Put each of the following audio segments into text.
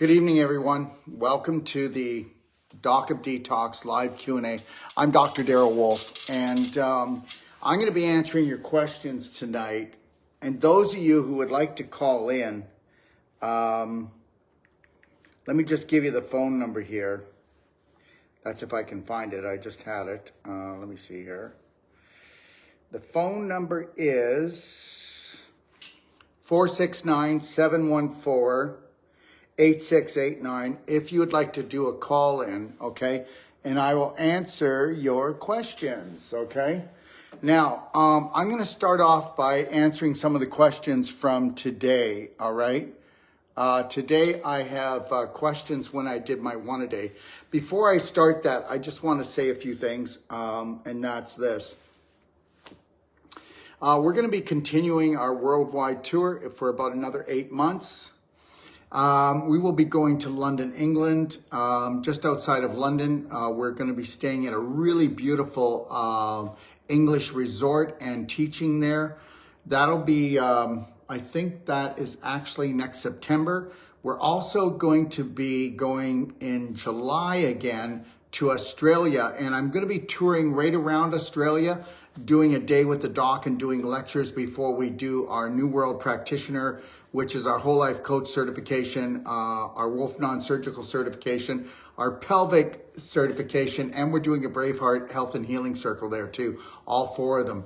Good evening, everyone. Welcome to the Docofdetox live Q&A. I'm Dr. Darrell Wolf, and I'm going to be answering your questions tonight. And those of you who would like to call in, let me just give you the phone number here. That's if I can find it. I just had it. Let me see here. The phone number is 469-714-8689 if you would like to do a call in, okay? And I will answer your questions, okay? Now, I'm going to start off by answering some of the questions from today, all right? Today I have questions when I did my one-a-day. Before I start that, I just want to say a few things, and that's this. We're going to be continuing our worldwide tour for about another 8 months. We will be going to London, England, just outside of London. We're going to be staying at a really beautiful English resort and teaching there. That'll be, I think that is actually next September. We're also going to be going in July again to Australia, and I'm going to be touring right around Australia, doing a day with the doc and doing lectures before we do our New World Practitioner, which is our whole life coach certification, our Wolf non-surgical certification, our pelvic certification, and we're doing a Braveheart Health and Healing Circle there too, all 4 of them.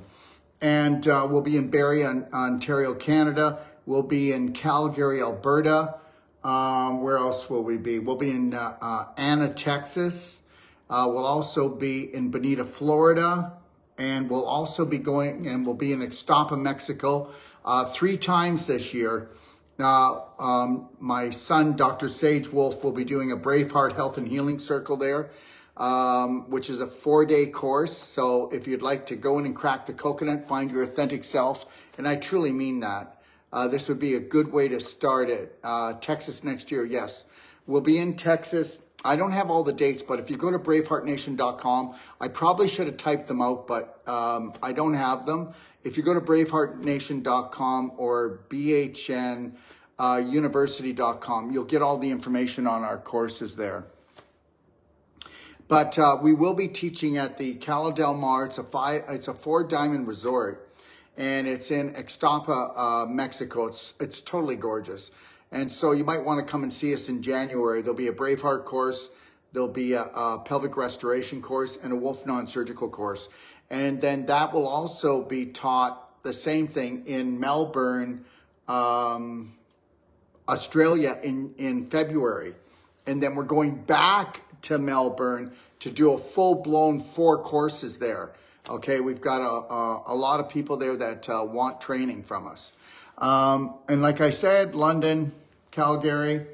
And we'll be in Barrie, Ontario, Canada. We'll be in Calgary, Alberta. Where else will we be? We'll be in Anna, Texas. We'll also be in Bonita, Florida. And we'll also be going, and we'll be in Ixtapa, Mexico, 3 times this year. My son, Dr. Sage Wolf, will be doing a Braveheart Health and Healing Circle there, which is a 4-day course. So if you'd like to go in and crack the coconut, find your authentic self, and I truly mean that, this would be a good way to start it. Texas next year, yes. We'll be in Texas. I don't have all the dates, but if you go to braveheartnation.com, I probably should have typed them out, but I don't have them. If you go to braveheartnation.com or bhnuniversity.com, you'll get all the information on our courses there. But we will be teaching at the Cala del Mar. It's a 4-diamond resort, and it's in Ixtapa, Mexico. It's totally gorgeous. And so you might want to come and see us in January. There'll be a Braveheart course, there'll be a pelvic restoration course, and a Wolf non-surgical course. And then that will also be taught the same thing in Melbourne, Australia in February. And then we're going back to Melbourne to do a full-blown 4 courses there. Okay, we've got a lot of people there that want training from us. And like I said, London, Calgary,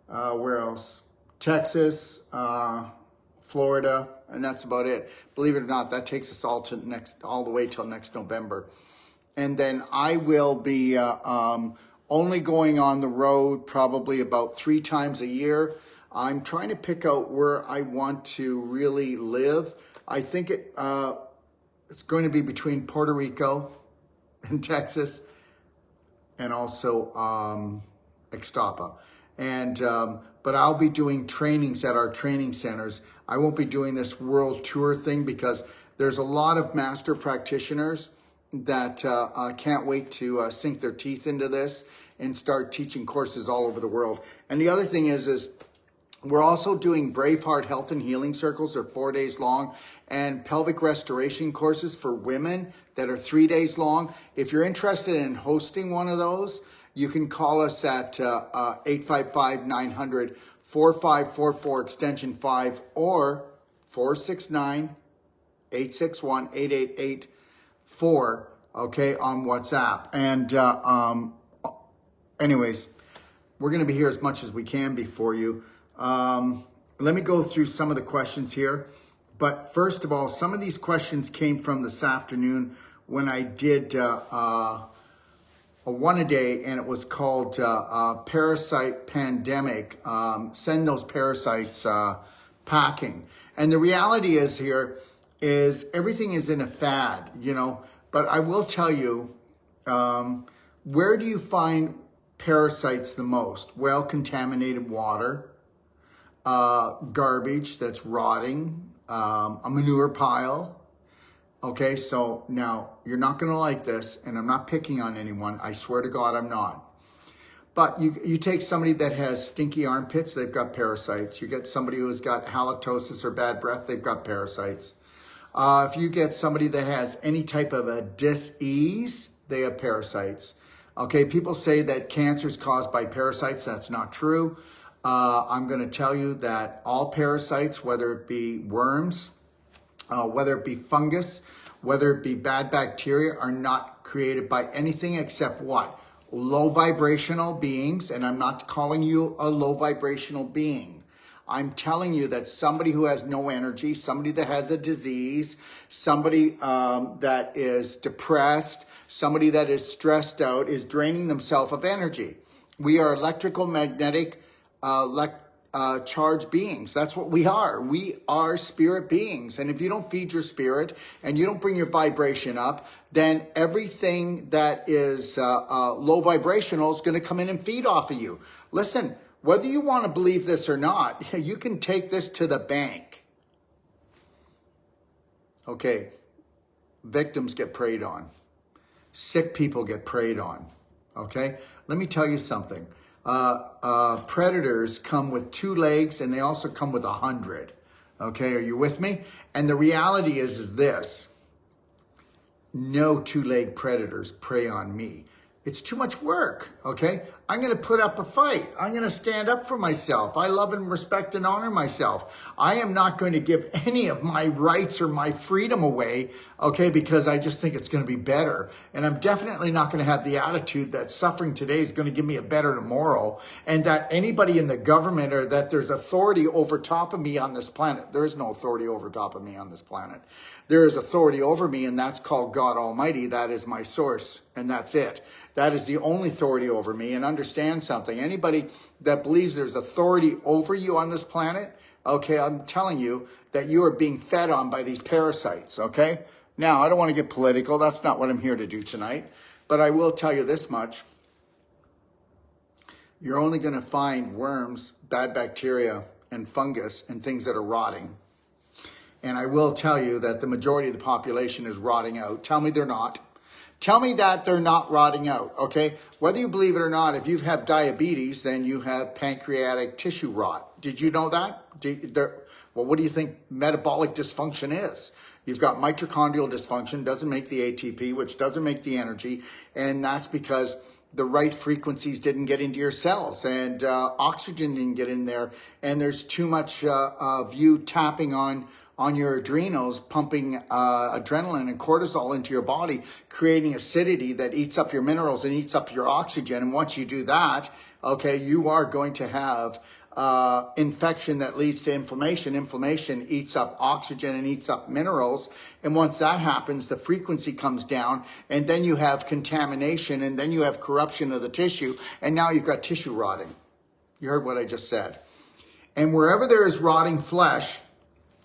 where else? Texas, Florida, and that's about it. Believe it or not, that takes us all the way till next November. And then I will be only going on the road probably about 3 times a year. I'm trying to pick out where I want to really live. I think it's going to be between Puerto Rico and Texas, and also Ixtapa. And but I'll be doing trainings at our training centers. I won't be doing this world tour thing because there's a lot of master practitioners that can't wait to sink their teeth into this and start teaching courses all over the world. And the other thing is we're also doing Braveheart Health and Healing Circles. They're 4 days long, and pelvic restoration courses for women that are 3 days long. If you're interested in hosting one of those, you can call us at 855-900-4544 extension 5 or 469-861-8884, okay, on WhatsApp. And anyways, we're going to be here as much as we can be for you. Let me go through some of the questions here. But first of all, some of these questions came from this afternoon when I did a one-a-day, and it was called Parasite Pandemic. Send those parasites packing. And the reality is here is everything is in a fad, you know. But I will tell you, where do you find parasites the most? Well, contaminated water, garbage that's rotting, a manure pile. Okay, so now you're not going to like this, and I'm not picking on anyone. I swear to God, I'm not. But you take somebody that has stinky armpits, they've got parasites. You get somebody who's got halitosis or bad breath, they've got parasites. If you get somebody that has any type of a dis-ease, they have parasites. Okay, people say that cancer is caused by parasites. That's not true. I'm going to tell you that all parasites, whether it be worms, whether it be fungus, whether it be bad bacteria, are not created by anything except what? Low vibrational beings. And I'm not calling you a low vibrational being. I'm telling you that somebody who has no energy, somebody that has a disease, somebody that is depressed, somebody that is stressed out is draining themselves of energy. We are electrical magnetic charged beings. That's what we are. We are spirit beings. And if you don't feed your spirit and you don't bring your vibration up, then everything that is low vibrational is going to come in and feed off of you. Listen, whether you want to believe this or not, you can take this to the bank. Okay, victims get preyed on. Sick people get preyed on. Okay, let me tell you something. Predators come with 2 legs and they also come with 100. Okay, are you with me? And the reality is this. No 2-leg predators prey on me. It's too much work, okay? I'm going to put up a fight. I'm going to stand up for myself. I love and respect and honor myself. I am not going to give any of my rights or my freedom away, okay, because I just think it's going to be better. And I'm definitely not going to have the attitude that suffering today is going to give me a better tomorrow, and that anybody in the government or that there's authority over top of me on this planet. There is no authority over top of me on this planet. There is authority over me, and that's called God Almighty. That is my source, and that's it. That is the only authority over me. And understand something. Anybody that believes there's authority over you on this planet, okay, I'm telling you that you are being fed on by these parasites, okay? Now, I don't want to get political. That's not what I'm here to do tonight. But I will tell you this much. You're only going to find worms, bad bacteria, and fungus and things that are rotting. And I will tell you that the majority of the population is rotting out. Tell me they're not. Tell me that they're not rotting out, okay? Whether you believe it or not, if you have diabetes, then you have pancreatic tissue rot. Did you know that? Well, what do you think metabolic dysfunction is? You've got mitochondrial dysfunction, doesn't make the ATP, which doesn't make the energy, and that's because the right frequencies didn't get into your cells, and oxygen didn't get in there, and there's too much of you tapping on your adrenals, pumping adrenaline and cortisol into your body, creating acidity that eats up your minerals and eats up your oxygen. And once you do that, okay, you are going to have infection that leads to inflammation. Inflammation eats up oxygen and eats up minerals. And once that happens, the frequency comes down, and then you have contamination, and then you have corruption of the tissue, and now you've got tissue rotting. You heard what I just said. And wherever there is rotting flesh,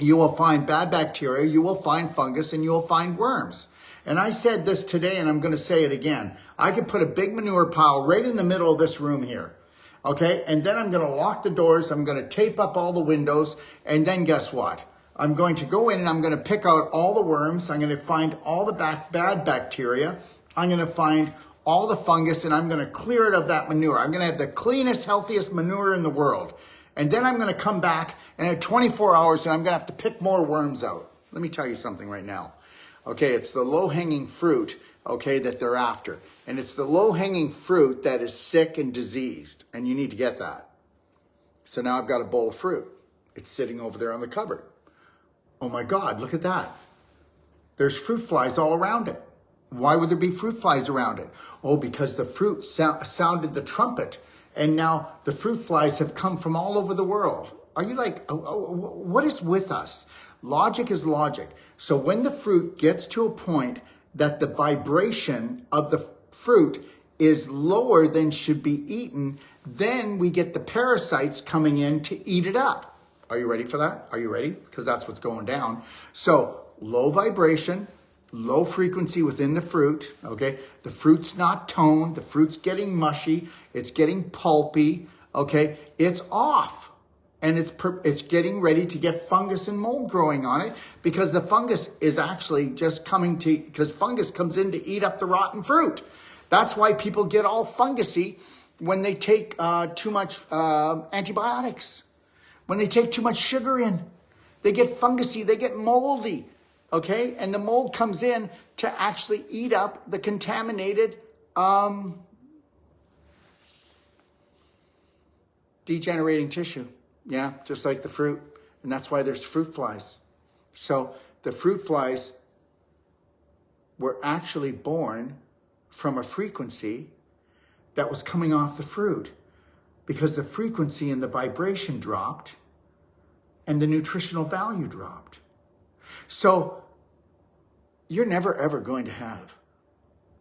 you will find bad bacteria, you will find fungus, and you will find worms. And I said this today, and I'm going to say it again. I could put a big manure pile right in the middle of this room here. Okay, and then I'm going to lock the doors, I'm going to tape up all the windows, and then guess what? I'm going to go in and I'm going to pick out all the worms, I'm going to find all the bad bacteria, I'm going to find all the fungus, and I'm going to clear it of that manure. I'm going to have the cleanest, healthiest manure in the world. And then I'm going to come back and in 24 hours and I'm going to have to pick more worms out. Let me tell you something right now. Okay, it's the low-hanging fruit, okay, that they're after. And it's the low-hanging fruit that is sick and diseased. And you need to get that. So now I've got a bowl of fruit. It's sitting over there on the cupboard. Oh my God, look at that. There's fruit flies all around it. Why would there be fruit flies around it? Oh, because the fruit sounded the trumpet. And now the fruit flies have come from all over the world. Are you like, what is with us? Logic is logic. So when the fruit gets to a point that the vibration of the fruit is lower than should be eaten, then we get the parasites coming in to eat it up. Are you ready for that? Are you ready? Because that's what's going down. So low vibration, low frequency within the fruit, okay? The fruit's not toned, the fruit's getting mushy, it's getting pulpy, okay? It's off, and it's getting ready to get fungus and mold growing on it, because the fungus is actually just because fungus comes in to eat up the rotten fruit. That's why people get all fungusy when they take too much antibiotics, when they take too much sugar in. They get fungusy, they get moldy, okay? And the mold comes in to actually eat up the contaminated, degenerating tissue. Yeah, just like the fruit. And that's why there's fruit flies. So the fruit flies were actually born from a frequency that was coming off the fruit, because the frequency and the vibration dropped and the nutritional value dropped. So you're never ever going to have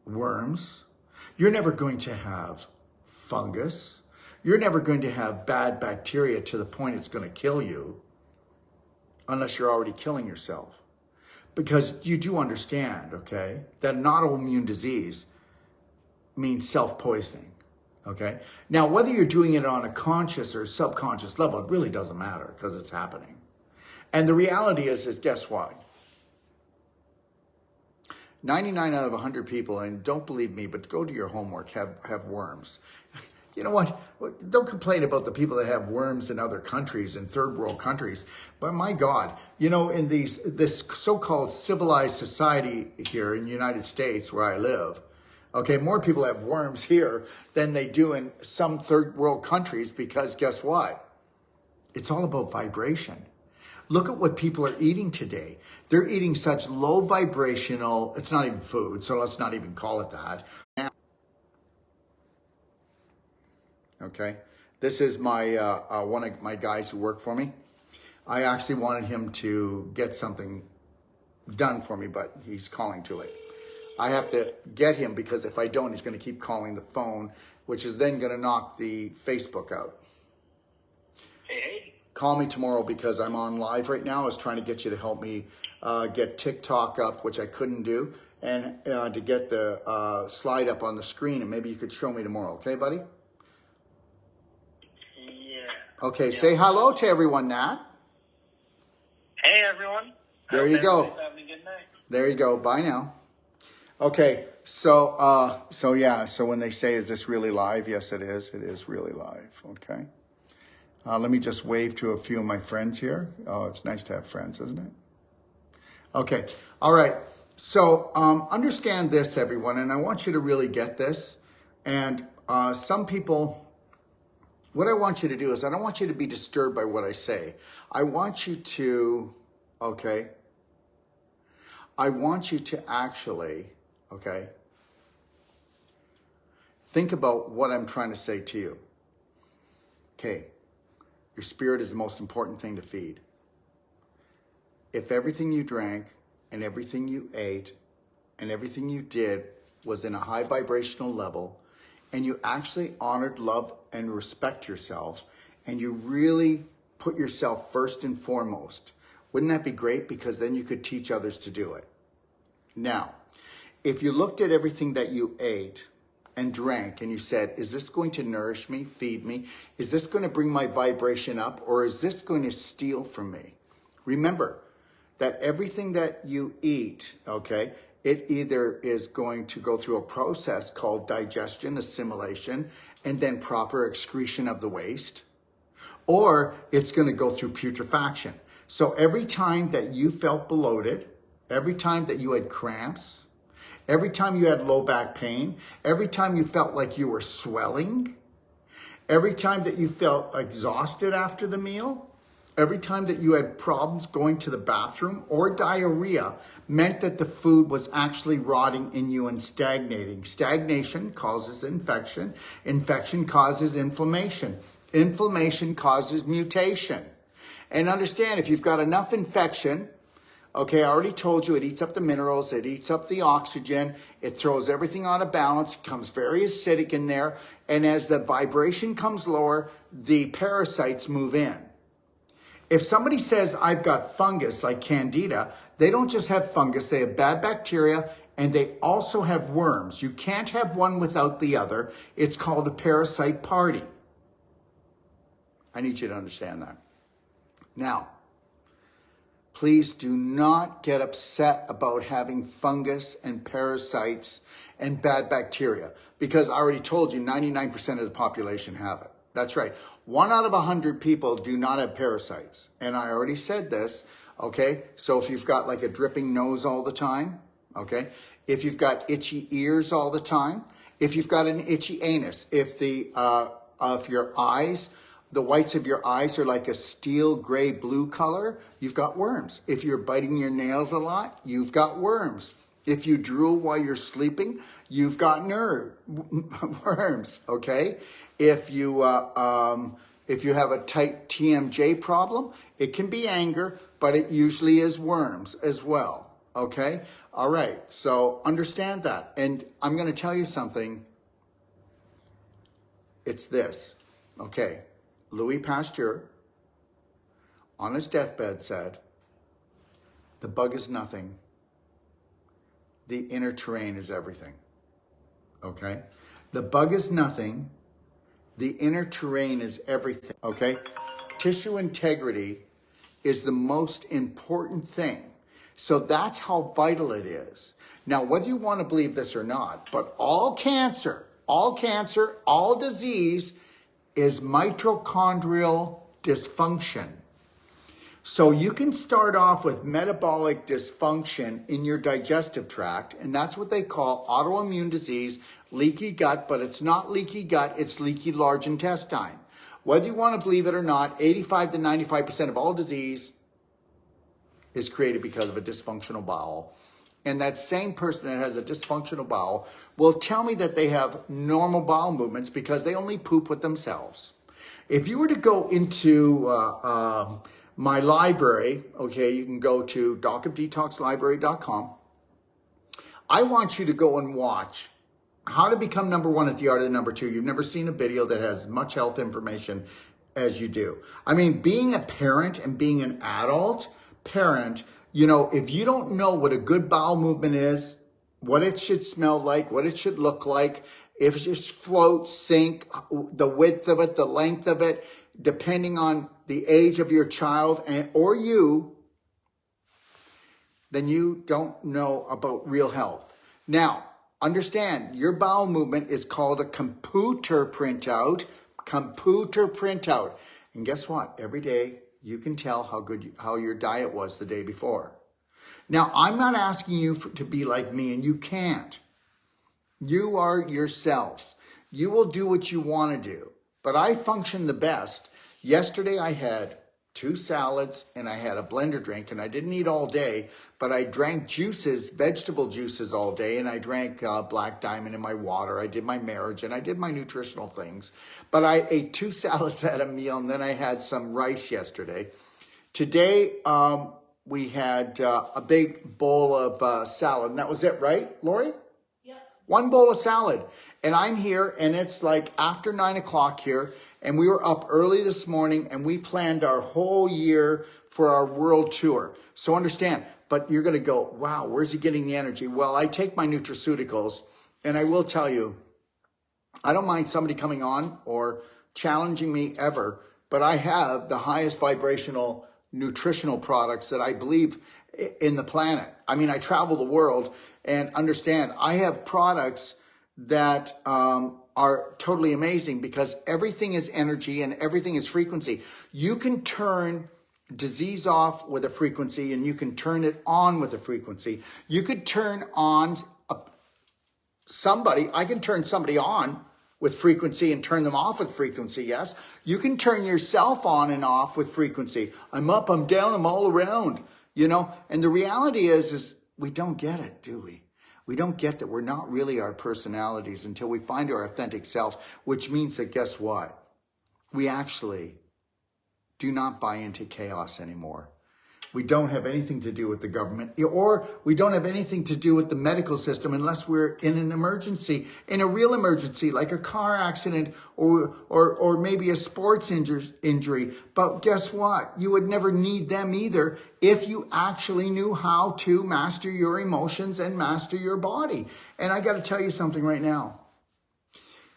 worms. You're never going to have fungus. You're never going to have bad bacteria to the point it's going to kill you, unless you're already killing yourself. Because you do understand, okay, that an autoimmune disease means self-poisoning. Okay. Now, whether you're doing it on a conscious or subconscious level, it really doesn't matter, because it's happening. And the reality is guess what? 99 out of 100 people, and don't believe me, but go do your homework, have worms. You know what? Don't complain about the people that have worms in other countries, in third world countries. But my God, you know, in this so-called civilized society here in the United States where I live, okay, more people have worms here than they do in some third world countries, because guess what? It's all about vibration. Look at what people are eating today. They're eating such low vibrational, it's not even food, so let's not even call it that. Okay, this is my one of my guys who work for me. I actually wanted him to get something done for me, but he's calling too late. I have to get him, because if I don't, he's going to keep calling the phone, which is then going to knock the Facebook out. Hey. Call me tomorrow, because I'm on live right now. I was trying to get you to help me get TikTok up, which I couldn't do, and to get the slide up on the screen, and maybe you could show me tomorrow. Okay, buddy? Yeah. Okay, say hello to everyone, Nat. Hey, everyone. There you go. Having a good night. There you go. Bye now. Okay, so when they say, is this really live? Yes, it is. It is really live, okay? Let me just wave to a few of my friends here. Oh, it's nice to have friends, isn't it? Okay, all right. So understand this, everyone, and I want you to really get this. And some people, what I want you to do is, I don't want you to be disturbed by what I say. I want you to, okay, I want you to actually, okay, think about what I'm trying to say to you. Okay, your spirit is the most important thing to feed. If everything you drank and everything you ate and everything you did was in a high vibrational level, and you actually honored, love, and respect yourself, and you really put yourself first and foremost, wouldn't that be great? Because then you could teach others to do it. Now, if you looked at everything that you ate and drank and you said, is this going to nourish me, feed me? Is this going to bring my vibration up, or is this going to steal from me? Remember that everything that you eat, okay, it either is going to go through a process called digestion, assimilation, and then proper excretion of the waste, or it's going to go through putrefaction. So every time that you felt bloated, every time that you had cramps, every time you had low back pain, every time you felt like you were swelling, every time that you felt exhausted after the meal, every time that you had problems going to the bathroom or diarrhea, meant that the food was actually rotting in you and stagnating. Stagnation causes infection. Infection causes inflammation. Inflammation causes mutation. And understand, if you've got enough infection, okay, I already told you, it eats up the minerals, it eats up the oxygen, it throws everything out of balance, it becomes very acidic in there, and as the vibration comes lower, the parasites move in. If somebody says, I've got fungus like candida, they don't just have fungus, they have bad bacteria, and they also have worms. You can't have one without the other. It's called a parasite party. I need you to understand that. Now, please do not get upset about having fungus and parasites and bad bacteria, because I already told you 99% of the population have it. That's right. 1 out of 100 people do not have parasites. And I already said this, okay? So if you've got like a dripping nose all the time, okay? If you've got itchy ears all the time, if you've got an itchy anus, if your eyes, the whites of your eyes are like a steel gray blue color, you've got worms. If you're biting your nails a lot, you've got worms. If you drool while you're sleeping, you've got worms, okay? If you have a tight TMJ problem, it can be anger, but it usually is worms as well, okay? All right, so understand that. And I'm going to tell you something. It's this, okay? Louis Pasteur, on his deathbed, said, the bug is nothing. The inner terrain is everything, okay? The bug is nothing. The inner terrain is everything, okay? Tissue integrity is the most important thing. So that's how vital it is. Now, whether you want to believe this or not, but all cancer, all disease is mitochondrial dysfunction. So you can start off with metabolic dysfunction in your digestive tract, and that's what they call autoimmune disease, leaky gut, but it's not leaky gut, it's leaky large intestine. Whether you want to believe it or not, 85 to 95% of all disease is created because of a dysfunctional bowel. And that same person that has a dysfunctional bowel will tell me that they have normal bowel movements because they only poop with themselves. If you were to go into my library, okay, you can go to docofdetoxlibrary.com. I want you to go and watch How to Become Number One at the Art of the Number Two. You've never seen a video that has much health information as you do. I mean, being a parent and being an adult parent, you know, if you don't know what a good bowel movement is, what it should smell like, what it should look like, if it just floats, sink, the width of it, the length of it, depending on the age of your child or you, then you don't know about real health. Now, understand, your bowel movement is called a computer printout. And guess what? Every day you can tell how your diet was the day before. Now, I'm not asking you to be like me, and you can't. You are yourself. You will do what you want to do. But I function the best. Yesterday I had 2 salads and I had a blender drink, and I didn't eat all day, but I drank juices, vegetable juices all day, and I drank Black Diamond in my water. I did my marriage and I did my nutritional things, but I ate 2 salads at a meal, and then I had some rice yesterday. Today, we had a big bowl of salad, and that was it, right, Lori? 1 bowl of salad. And I'm here, and it's like after 9 o'clock here, and we were up early this morning, and we planned our whole year for our world tour. So understand, but you're going to go, wow, where's he getting the energy? Well, I take my nutraceuticals, and I will tell you, I don't mind somebody coming on or challenging me ever, but I have the highest vibrational nutritional products that I believe in the planet. I mean, I travel the world, and understand, I have products that are totally amazing because everything is energy and everything is frequency. You can turn disease off with a frequency, and you can turn it on with a frequency. You could turn on somebody. I can turn somebody on with frequency and turn them off with frequency, yes. You can turn yourself on and off with frequency. I'm up, I'm down, I'm all around, you know. And the reality is we don't get it, do we? We don't get that we're not really our personalities until we find our authentic self, which means that, guess what? We actually do not buy into chaos anymore. We don't have anything to do with the government, or we don't have anything to do with the medical system unless we're in an emergency, in a real emergency, like a car accident or maybe a sports injury. But guess what? You would never need them either if you actually knew how to master your emotions and master your body. And I got to tell you something right now.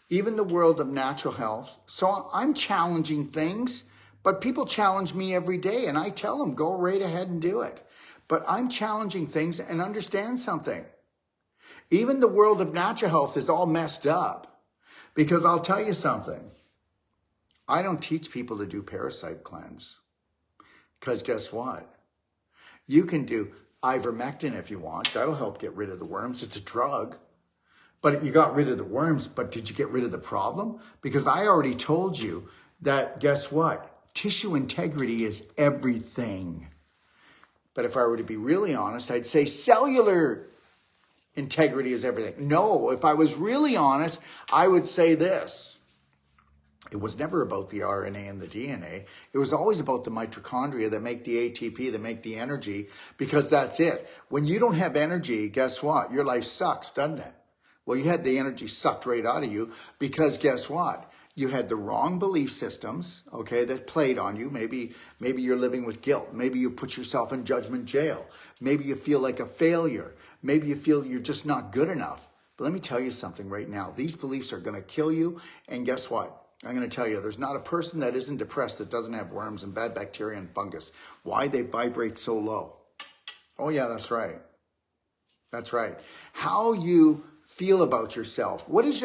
Even the world of natural health. So I'm challenging things. But people challenge me every day, and I tell them, go right ahead and do it. But I'm challenging things and understand something. Even the world of natural health is all messed up. Because I'll tell you something. I don't teach people to do parasite cleanse. Because guess what? You can do ivermectin if you want. That'll help get rid of the worms. It's a drug. But you got rid of the worms, but did you get rid of the problem? Because I already told you that, guess what? Tissue integrity is everything. But if I were to be really honest, I'd say cellular integrity is everything. No, if I was really honest, I would say this. It was never about the RNA and the DNA. It was always about the mitochondria that make the ATP, that make the energy, because that's it. When you don't have energy, guess what? Your life sucks, doesn't it? Well, you had the energy sucked right out of you because guess what? You had the wrong belief systems, okay, that played on you. Maybe you're living with guilt. Maybe you put yourself in judgment jail. Maybe you feel like a failure. Maybe you feel you're just not good enough. But let me tell you something right now. These beliefs are going to kill you. And guess what? I'm going to tell you, there's not a person that isn't depressed that doesn't have worms and bad bacteria and fungus. Why? They vibrate so low. Oh, yeah, that's right. That's right. How you feel about yourself. What is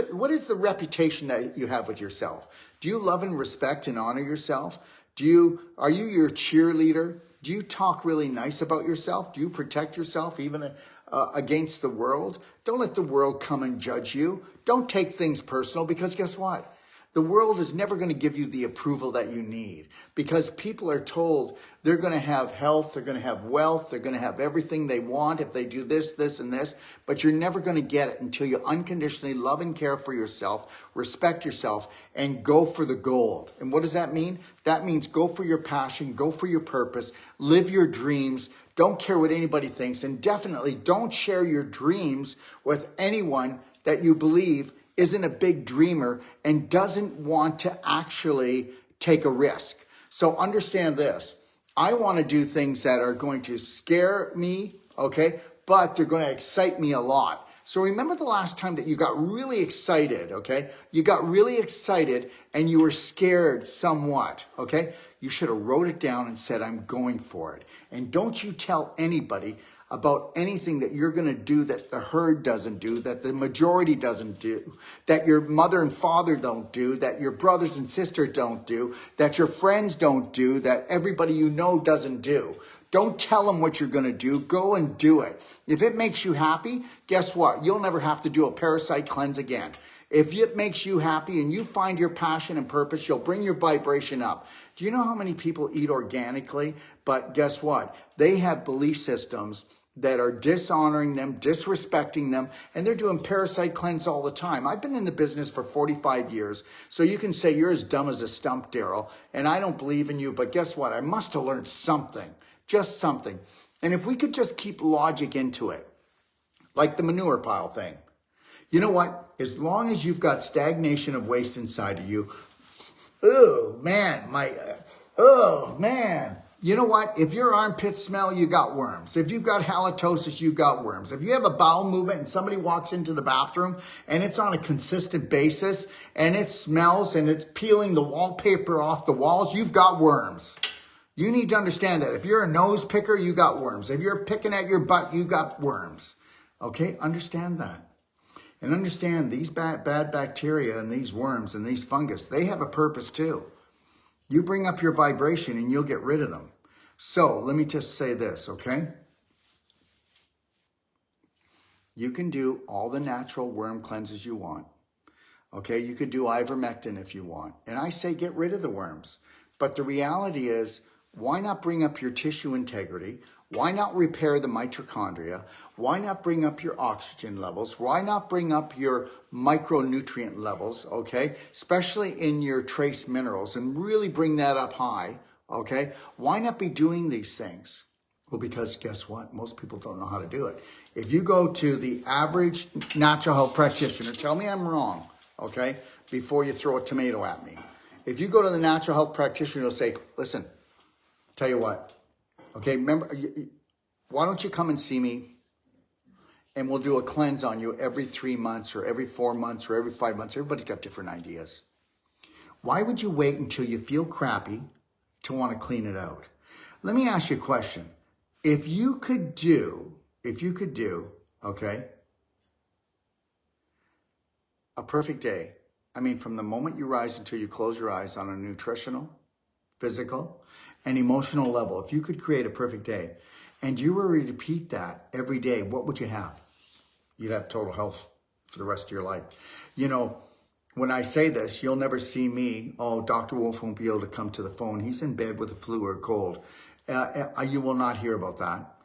the reputation that you have with yourself? Do you love and respect and honor yourself? Are you your cheerleader? Do you talk really nice about yourself? Do you protect yourself even against the world? Don't let the world come and judge you. Don't take things personal because guess what? The world is never going to give you the approval that you need because people are told they're going to have health, they're going to have wealth, they're going to have everything they want if they do this, this, and this, but you're never going to get it until you unconditionally love and care for yourself, respect yourself, and go for the gold. And what does that mean? That means go for your passion, go for your purpose, live your dreams, don't care what anybody thinks, and definitely don't share your dreams with anyone that you believe isn't a big dreamer and doesn't want to actually take a risk. So understand this. I want to do things that are going to scare me, okay? But they're going to excite me a lot. So remember the last time that you got really excited, okay? You got really excited and you were scared somewhat, okay? You should have wrote it down and said, I'm going for it. And don't you tell anybody about anything that you're going to do that the herd doesn't do, that the majority doesn't do, that your mother and father don't do, that your brothers and sisters don't do, that your friends don't do, that everybody you know doesn't do. Don't tell them what you're going to do. Go and do it. If it makes you happy, guess what? You'll never have to do a parasite cleanse again. If it makes you happy and you find your passion and purpose, you'll bring your vibration up. Do you know how many people eat organically? But guess what? They have belief systems that are dishonoring them, disrespecting them, and they're doing parasite cleanse all the time. I've been in the business for 45 years, so you can say you're as dumb as a stump, Daryl, and I don't believe in you, but guess what? I must have learned something, just something. And if we could just keep logic into it, like the manure pile thing, you know what? As long as you've got stagnation of waste inside of you, oh man, you know what? If your armpits smell, you got worms. If you've got halitosis, you got worms. If you have a bowel movement and somebody walks into the bathroom and it's on a consistent basis and it smells and it's peeling the wallpaper off the walls, you've got worms. You need to understand that. If you're a nose picker, you got worms. If you're picking at your butt, you got worms. Okay? Understand that. And understand these bad bacteria and these worms and these fungus, they have a purpose too. You bring up your vibration and you'll get rid of them. So let me just say this, okay? You can do all the natural worm cleanses you want. Okay, you could do ivermectin if you want. And I say get rid of the worms. But the reality is, why not bring up your tissue integrity? Why not repair the mitochondria? Why not bring up your oxygen levels? Why not bring up your micronutrient levels, okay? Especially in your trace minerals and really bring that up high, okay? Why not be doing these things? Well, because guess what? Most people don't know how to do it. If you go to the average natural health practitioner, tell me I'm wrong, okay? Before you throw a tomato at me. If you go to the natural health practitioner, he'll say, listen, tell you what, okay, remember, why don't you come and see me and we'll do a cleanse on you every 3 months or every 4 months or every 5 months. Everybody's got different ideas. Why would you wait until you feel crappy to want to clean it out? Let me ask you a question. If you could do, okay, a perfect day, I mean, from the moment you rise until you close your eyes on a nutritional, physical, and emotional level, if you could create a perfect day and you were to repeat that every day, what would you have? You'd have total health for the rest of your life. You know, when I say this, you'll never see me, oh, Dr. Wolf won't be able to come to the phone. He's in bed with a flu or a cold. You will not hear about that.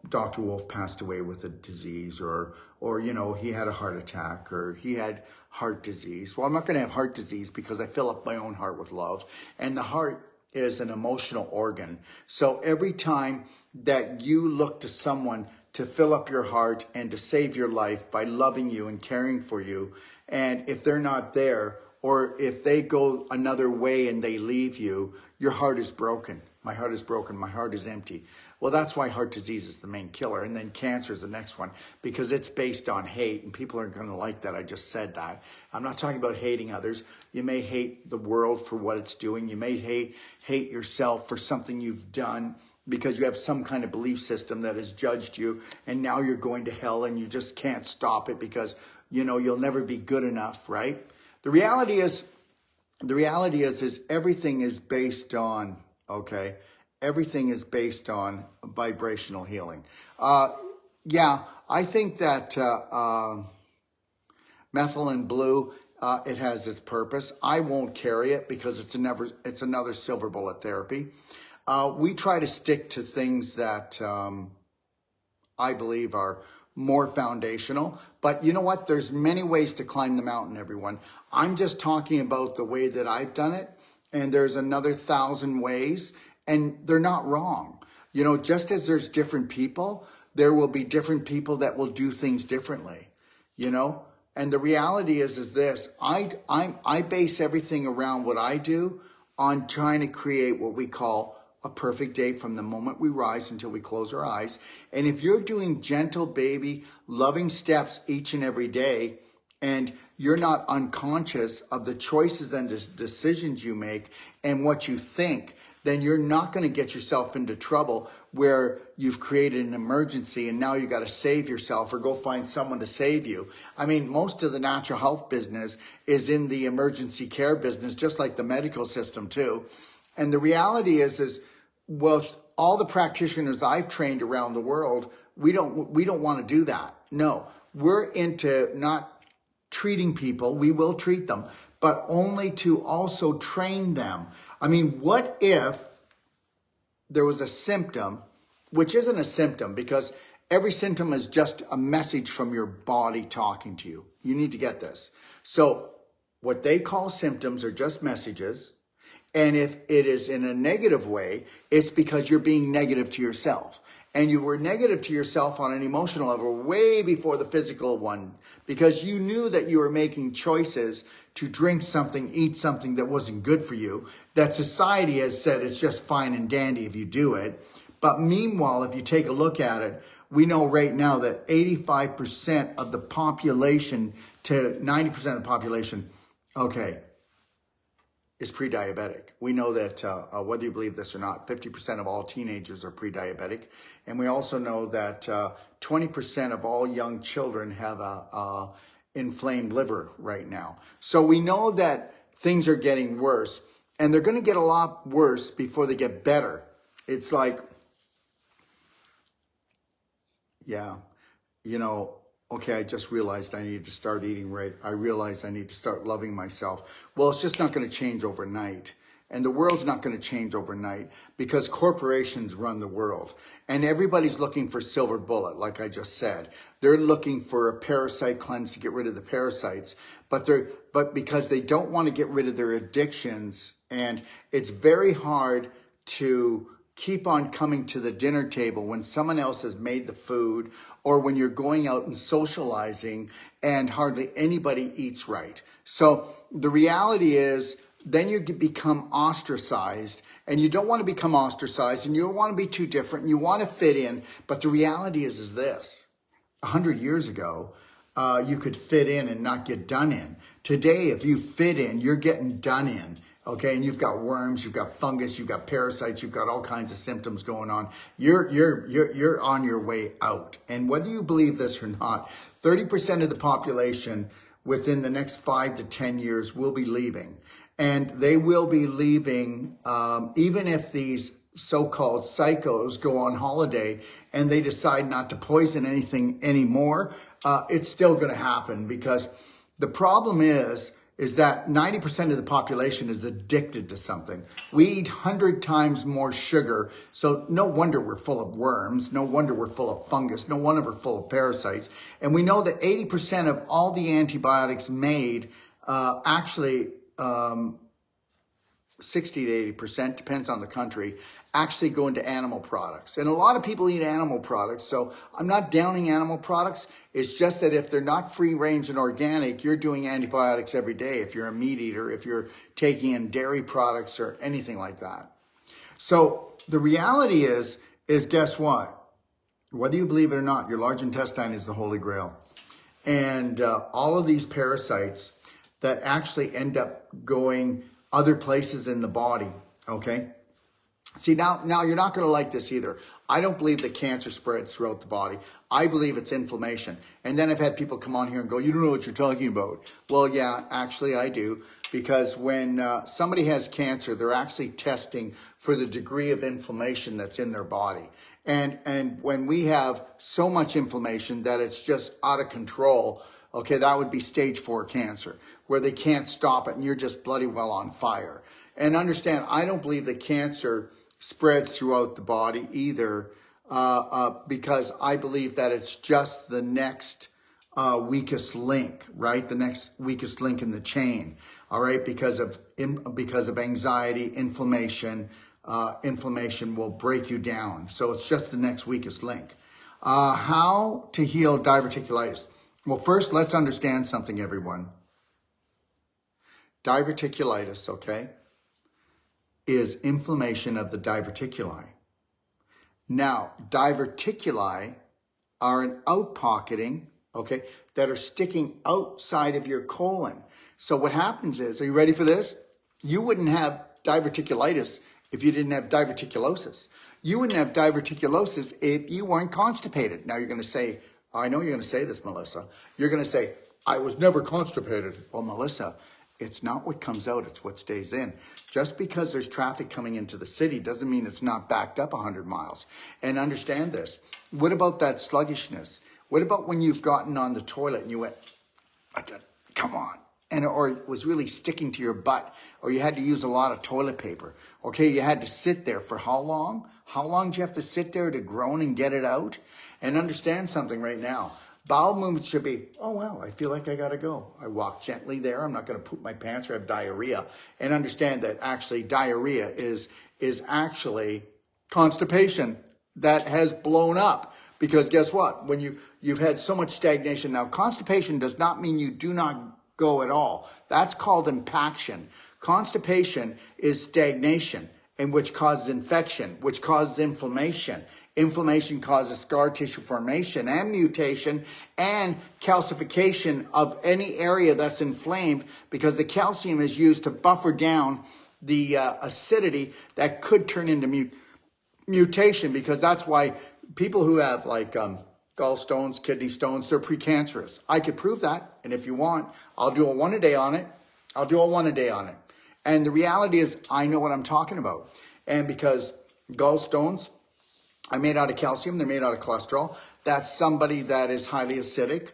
Dr. Wolf passed away with a disease or, you know, he had a heart attack or he had heart disease. Well, I'm not going to have heart disease because I fill up my own heart with love. And the heart is an emotional organ. So every time that you look to someone to fill up your heart and to save your life by loving you and caring for you, and if they're not there, or if they go another way and they leave you, your heart is broken. My heart is broken. My heart is empty. Well, that's why heart disease is the main killer. And then cancer is the next one because it's based on hate. And people aren't going to like that. I just said that. I'm not talking about hating others. You may hate the world for what it's doing. You may hate yourself for something you've done because you have some kind of belief system that has judged you. And now you're going to hell and you just can't stop it because, you know, you'll never be good enough, right? The reality is everything is based on, okay, everything is based on vibrational healing. Yeah, I think that methylene blue, it has its purpose. I won't carry it because it's another silver bullet therapy. We try to stick to things that I believe are more foundational. But you know what? There's many ways to climb the mountain, everyone. I'm just talking about the way that I've done it. And there's another 1,000 ways. And they're not wrong. You know, just as there's different people, there will be different people that will do things differently, you know? And the reality is this, I base everything around what I do on trying to create what we call a perfect day from the moment we rise until we close our eyes. And if you're doing gentle baby, loving steps each and every day, and you're not unconscious of the choices and the decisions you make and what you think, then you're not going to get yourself into trouble where you've created an emergency and now you got to save yourself or go find someone to save you. I mean, most of the natural health business is in the emergency care business, just like the medical system too. And the reality is well, all the practitioners I've trained around the world, we don't want to do that. No, we're into not treating people. We will treat them, but only to also train them. I mean, what if there was a symptom, which isn't a symptom because every symptom is just a message from your body talking to you. You need to get this. So what they call symptoms are just messages. And if it is in a negative way, it's because you're being negative to yourself. And you were negative to yourself on an emotional level way before the physical one because you knew that you were making choices to drink something, eat something that wasn't good for you, that society has said it's just fine and dandy if you do it. But meanwhile, if you take a look at it, we know right now that 85% of the population to 90% of the population, okay, is pre-diabetic. We know that whether you believe this or not, 50% of all teenagers are pre-diabetic. And we also know that 20% of all young children have a inflamed liver right now. So we know that things are getting worse and they're going to get a lot worse before they get better. It's like, yeah, you know, okay, I just realized I need to start eating right. I realized I need to start loving myself. Well, it's just not going to change overnight. And the world's not going to change overnight because corporations run the world. And everybody's looking for silver bullet, like I just said. They're looking for a parasite cleanse to get rid of the parasites. But because they don't want to get rid of their addictions, and it's very hard to keep on coming to the dinner table when someone else has made the food, or when you're going out and socializing and hardly anybody eats right. So the reality is then you become ostracized, and you don't want to become ostracized, and you don't want to be too different, and you want to fit in. But the reality is this: 100 years ago, you could fit in and not get done in. Today, if you fit in, you're getting done in. Okay, and you've got worms, you've got fungus, you've got parasites, you've got all kinds of symptoms going on. You're on your way out. And whether you believe this or not, 30% of the population within the next 5 to 10 years will be leaving. And they will be leaving, even if these so-called psychos go on holiday and they decide not to poison anything anymore, it's still going to happen, because the problem is that 90% of the population is addicted to something. We eat 100 times more sugar, so no wonder we're full of worms, no wonder we're full of fungus, no wonder we're full of parasites. And we know that 80% of all the antibiotics made, actually 60 to 80%, depends on the country, actually go into animal products. And a lot of people eat animal products, so I'm not downing animal products. It's just that if they're not free range and organic, you're doing antibiotics every day if you're a meat eater, if you're taking in dairy products or anything like that. So the reality is guess what? Whether you believe it or not, your large intestine is the Holy Grail. And all of these parasites that actually end up going other places in the body, okay? See, now you're not going to like this either. I don't believe that cancer spreads throughout the body. I believe it's inflammation. And then I've had people come on here and go, you don't know what you're talking about. Well, yeah, actually I do. Because when somebody has cancer, they're actually testing for the degree of inflammation that's in their body. And when we have so much inflammation that it's just out of control, okay, that would be stage 4 cancer, where they can't stop it and you're just bloody well on fire. And understand, I don't believe that cancer spreads throughout the body either, because I believe that it's just the next weakest link, right? The next weakest link in the chain, all right? Because of anxiety, inflammation, inflammation will break you down. So it's just the next weakest link. How to heal diverticulitis? Well, first, let's understand something, everyone. Diverticulitis, okay, is inflammation of the diverticuli. Now, diverticuli are an outpocketing, okay, that are sticking outside of your colon. So what happens is, are you ready for this? You wouldn't have diverticulitis if you didn't have diverticulosis. You wouldn't have diverticulosis if you weren't constipated. Now you're going to say, I know you're going to say this, Melissa. You're going to say, I was never constipated. Well, Melissa, it's not what comes out, it's what stays in. Just because there's traffic coming into the city doesn't mean it's not backed up 100 miles. And understand this. What about that sluggishness? What about when you've gotten on the toilet and you went, come on. Or it was really sticking to your butt, or you had to use a lot of toilet paper. Okay, you had to sit there for how long? How long do you have to sit there to groan and get it out? And understand something right now. Bowel movements should be, oh, well, I feel like I got to go. I walk gently there. I'm not going to poop my pants or have diarrhea. And understand that actually diarrhea is actually constipation that has blown up. Because guess what? When you've had so much stagnation. Now, constipation does not mean you do not go at all. That's called impaction. Constipation is stagnation, and which causes infection, which causes inflammation. Inflammation causes scar tissue formation and mutation and calcification of any area that's inflamed, because the calcium is used to buffer down the acidity that could turn into mutation, because that's why people who have like gallstones, kidney stones, they're precancerous. I could prove that, and if you want, I'll do a one a day on it. And the reality is, I know what I'm talking about. And because gallstones are made out of calcium, they're made out of cholesterol. That's somebody that is highly acidic.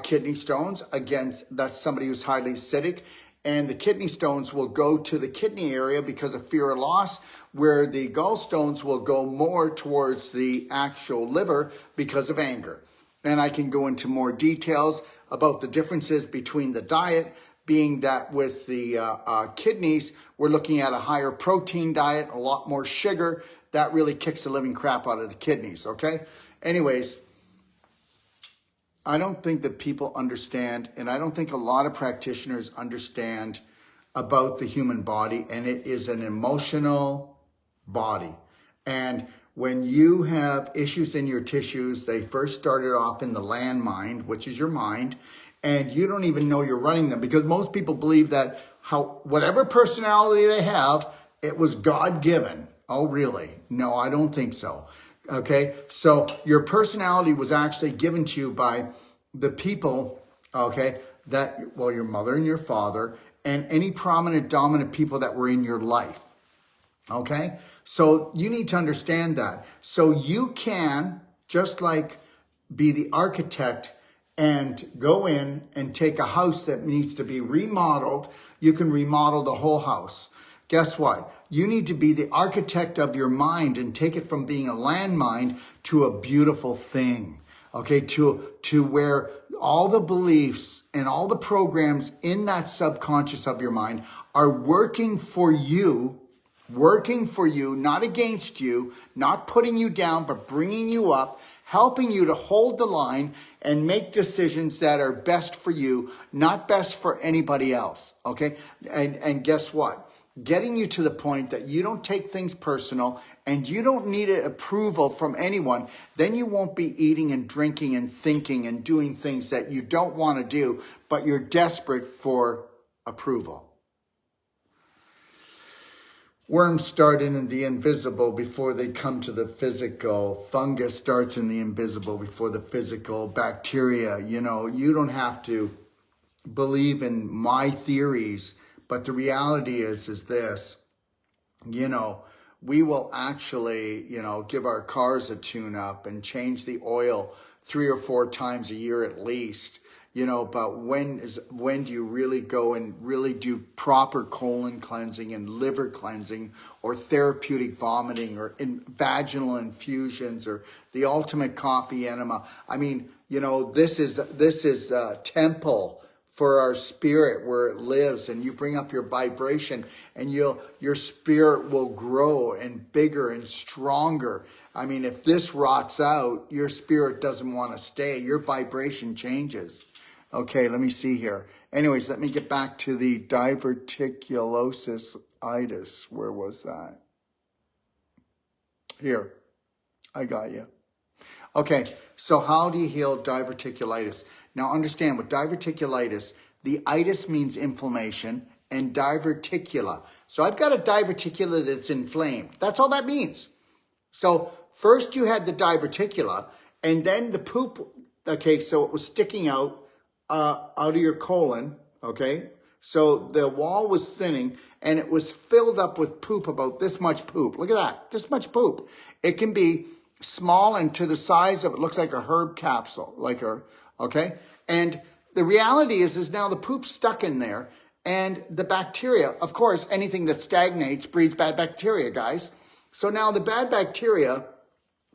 Kidney stones, again, that's somebody who's highly acidic. And the kidney stones will go to the kidney area because of fear of loss, where the gallstones will go more towards the actual liver because of anger. And I can go into more details about the differences between the diet, being that with the kidneys, we're looking at a higher protein diet, a lot more sugar. That really kicks the living crap out of the kidneys, okay? Anyways, I don't think that people understand, and I don't think a lot of practitioners understand about the human body, and it is an emotional body. And when you have issues in your tissues, they first started off in the landmine, which is your mind, and you don't even know you're running them, because most people believe that whatever personality they have, it was God-given. Oh, really? No, I don't think so. Okay, so your personality was actually given to you by the people, okay, your mother and your father, and any prominent, dominant people that were in your life. Okay, so you need to understand that. So you can, just like, be the architect and go in and take a house that needs to be remodeled. You can remodel the whole house. Guess what? You need to be the architect of your mind and take it from being a landmine to a beautiful thing. Okay, to where all the beliefs and all the programs in that subconscious of your mind are working for you, not against you, not putting you down, but bringing you up, helping you to hold the line and make decisions that are best for you, not best for anybody else, okay? And guess what? Getting you to the point that you don't take things personal and you don't need approval from anyone, then you won't be eating and drinking and thinking and doing things that you don't want to do, but you're desperate for approval. Worms start in the invisible before they come to the physical. Fungus starts in the invisible before the physical. Bacteria, you don't have to believe in my theories, but the reality is this, we will actually, give our cars a tune-up and change the oil 3 or 4 times a year at least. But when do you really go and really do proper colon cleansing and liver cleansing or therapeutic vomiting or vaginal infusions or the ultimate coffee enema? I mean, this is a temple for our spirit where it lives, and you bring up your vibration and your spirit will grow and bigger and stronger. I mean, if this rots out, your spirit doesn't want to stay. Your vibration changes. Okay, let me see here. Anyways, let me get back to the diverticulosis-itis. Where was that? Here, I got you. Okay, so how do you heal diverticulitis? Now understand, with diverticulitis, the itis means inflammation and diverticula. So I've got a diverticula that's inflamed. That's all that means. So first you had the diverticula and then the poop, okay, so it was sticking out of your colon, okay? So the wall was thinning and it was filled up with poop, about this much poop. Look at that, this much poop. It can be small and to the size of, it looks like a herb capsule, okay? And the reality is now the poop's stuck in there, and the bacteria, of course, anything that stagnates breeds bad bacteria, guys. So now the bad bacteria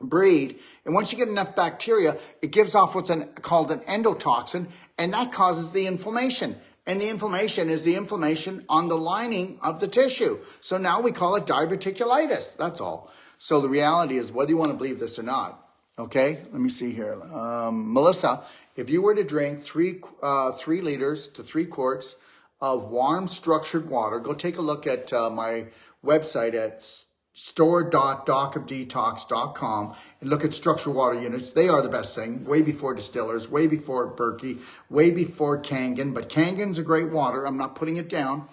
breed, and once you get enough bacteria, it gives off what's called an endotoxin, and that causes the inflammation. And the inflammation is the inflammation on the lining of the tissue. So now we call it diverticulitis, that's all. So the reality is, whether you want to believe this or not, okay, let me see here. Melissa, if you were to drink 3 liters to 3 quarts of warm structured water, go take a look at my website at store.docofdetox.com and look at structured water units. They are the best thing, way before distillers, way before Berkey, way before Kangen. But Kangen's a great water. I'm not putting it down.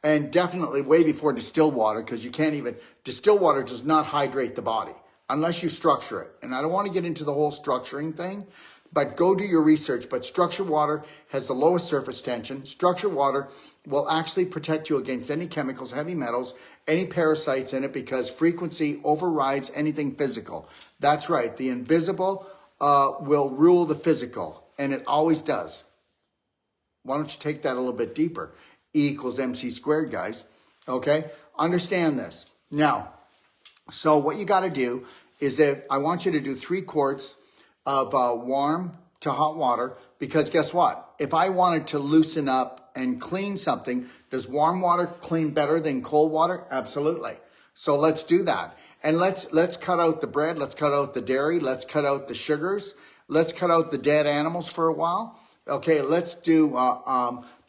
And definitely way before distilled water, because you can't even, distilled water does not hydrate the body unless you structure it. And I don't want to get into the whole structuring thing, but go do your research. But structured water has the lowest surface tension. Structured water will actually protect you against any chemicals, heavy metals, any parasites in it, because frequency overrides anything physical. That's right. The invisible will rule the physical, and it always does. Why don't you take that a little bit deeper? E equals MC squared, guys. Okay? Understand this. Now, so what you got to do is that I want you to do 3 quarts of warm to hot water, because guess what? If I wanted to loosen up and clean something, does warm water clean better than cold water? Absolutely. So let's do that. And let's cut out the bread. Let's cut out the dairy. Let's cut out the sugars. Let's cut out the dead animals for a while. Okay, let's do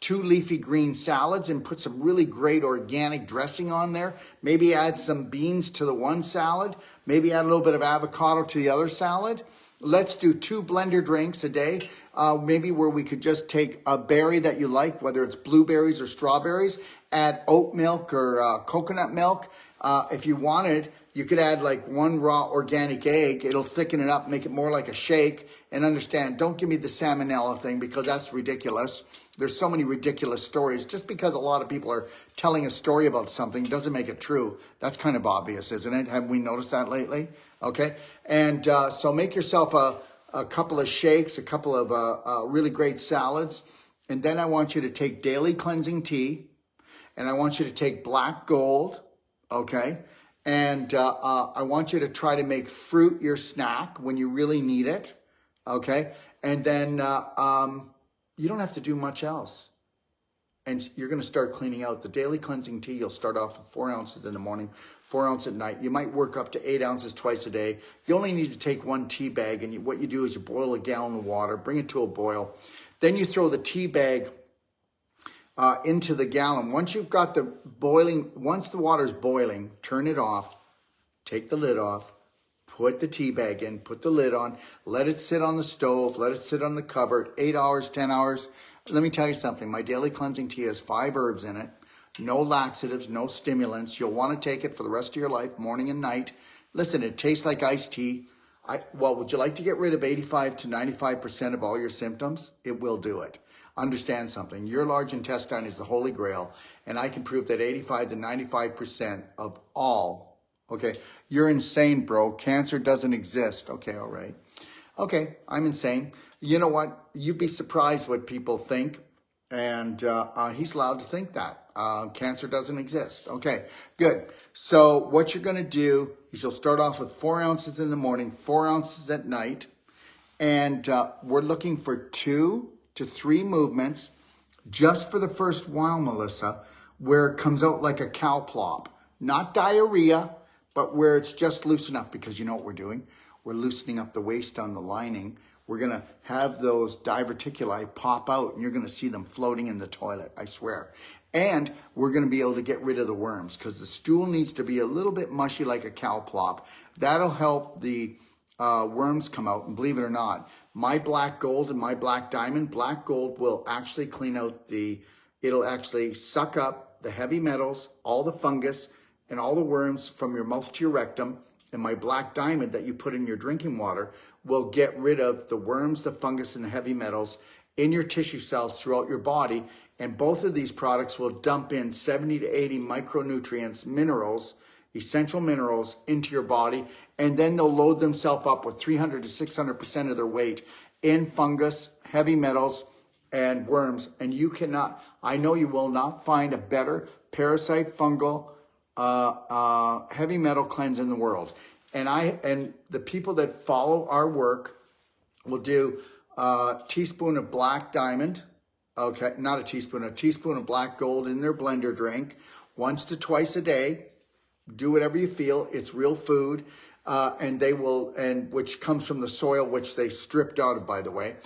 2 leafy green salads and put some really great organic dressing on there. Maybe add some beans to the one salad. Maybe add a little bit of avocado to the other salad. Let's do 2 blender drinks a day, maybe where we could just take a berry that you like, whether it's blueberries or strawberries, add oat milk or coconut milk. If you wanted, you could add like 1 raw organic egg. It'll thicken it up, make it more like a shake. And understand, don't give me the salmonella thing because that's ridiculous. There's so many ridiculous stories. Just because a lot of people are telling a story about something doesn't make it true. That's kind of obvious, isn't it? Have we noticed that lately? Okay. And so make yourself a couple of shakes, a couple of really great salads. And then I want you to take daily cleansing tea. And I want you to take black gold. Okay. And I want you to try to make fruit your snack when you really need it. Okay. And then you don't have to do much else. And you're going to start cleaning out the daily cleansing tea. You'll start off with 4 ounces in the morning, 4 ounces at night. You might work up to 8 ounces twice a day. You only need to take 1 tea bag. And what you do is you boil a gallon of water, bring it to a boil. Then you throw the tea bag into the gallon. Once you've got the boiling, once the water's boiling, turn it off, take the lid off, put the tea bag in, put the lid on, let it sit on the stove, let it sit on the cupboard, 8 hours, 10 hours. Let me tell you something. My daily cleansing tea has 5 herbs in it, no laxatives, no stimulants. You'll want to take it for the rest of your life, morning and night. Listen, it tastes like iced tea. Would you like to get rid of 85 to 95% of all your symptoms? It will do it. Understand something. Your large intestine is the holy grail, and I can prove that 85 to 95% of all. Okay, you're insane, bro. Cancer doesn't exist. Okay, all right. Okay, I'm insane. You know what? You'd be surprised what people think, and he's allowed to think that. Cancer doesn't exist. Okay, good. So what you're going to do is you'll start off with 4 ounces in the morning, 4 ounces at night, and we're looking for 2 to 3 movements just for the first while, Melissa, where it comes out like a cow plop. Not diarrhea, but where it's just loose enough, because you know what we're doing? We're loosening up the waist on the lining. We're going to have those diverticuli pop out, and you're going to see them floating in the toilet, I swear. And we're going to be able to get rid of the worms, because the stool needs to be a little bit mushy like a cow plop. That'll help the worms come out. And believe it or not, my black gold and my black diamond, black gold will actually clean out it'll actually suck up the heavy metals, all the fungus, and all the worms from your mouth to your rectum. And my black diamond that you put in your drinking water will get rid of the worms, the fungus, and the heavy metals in your tissue cells throughout your body. And both of these products will dump in 70 to 80 micronutrients, minerals, essential minerals into your body. And then they'll load themselves up with 300 to 600% of their weight in fungus, heavy metals, and worms. And you cannot, I know you will not find a better parasite, fungal, heavy metal cleanse in the world. And the people that follow our work will do a teaspoon of black diamond. Okay, not a teaspoon of black gold in their blender drink once to twice a day. Do whatever you feel. It's real food. And which comes from the soil, which they stripped out of, by the way.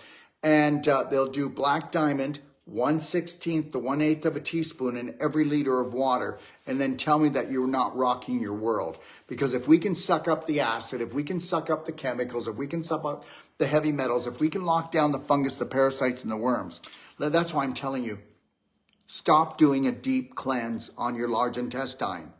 And they'll do black diamond, 1/16 to 1/8 of a teaspoon in every liter of water, and then tell me that you're not rocking your world. Because if we can suck up the acid, if we can suck up the chemicals, if we can suck up the heavy metals, if we can lock down the fungus, the parasites, and the worms, that's why I'm telling you, stop doing a deep cleanse on your large intestine.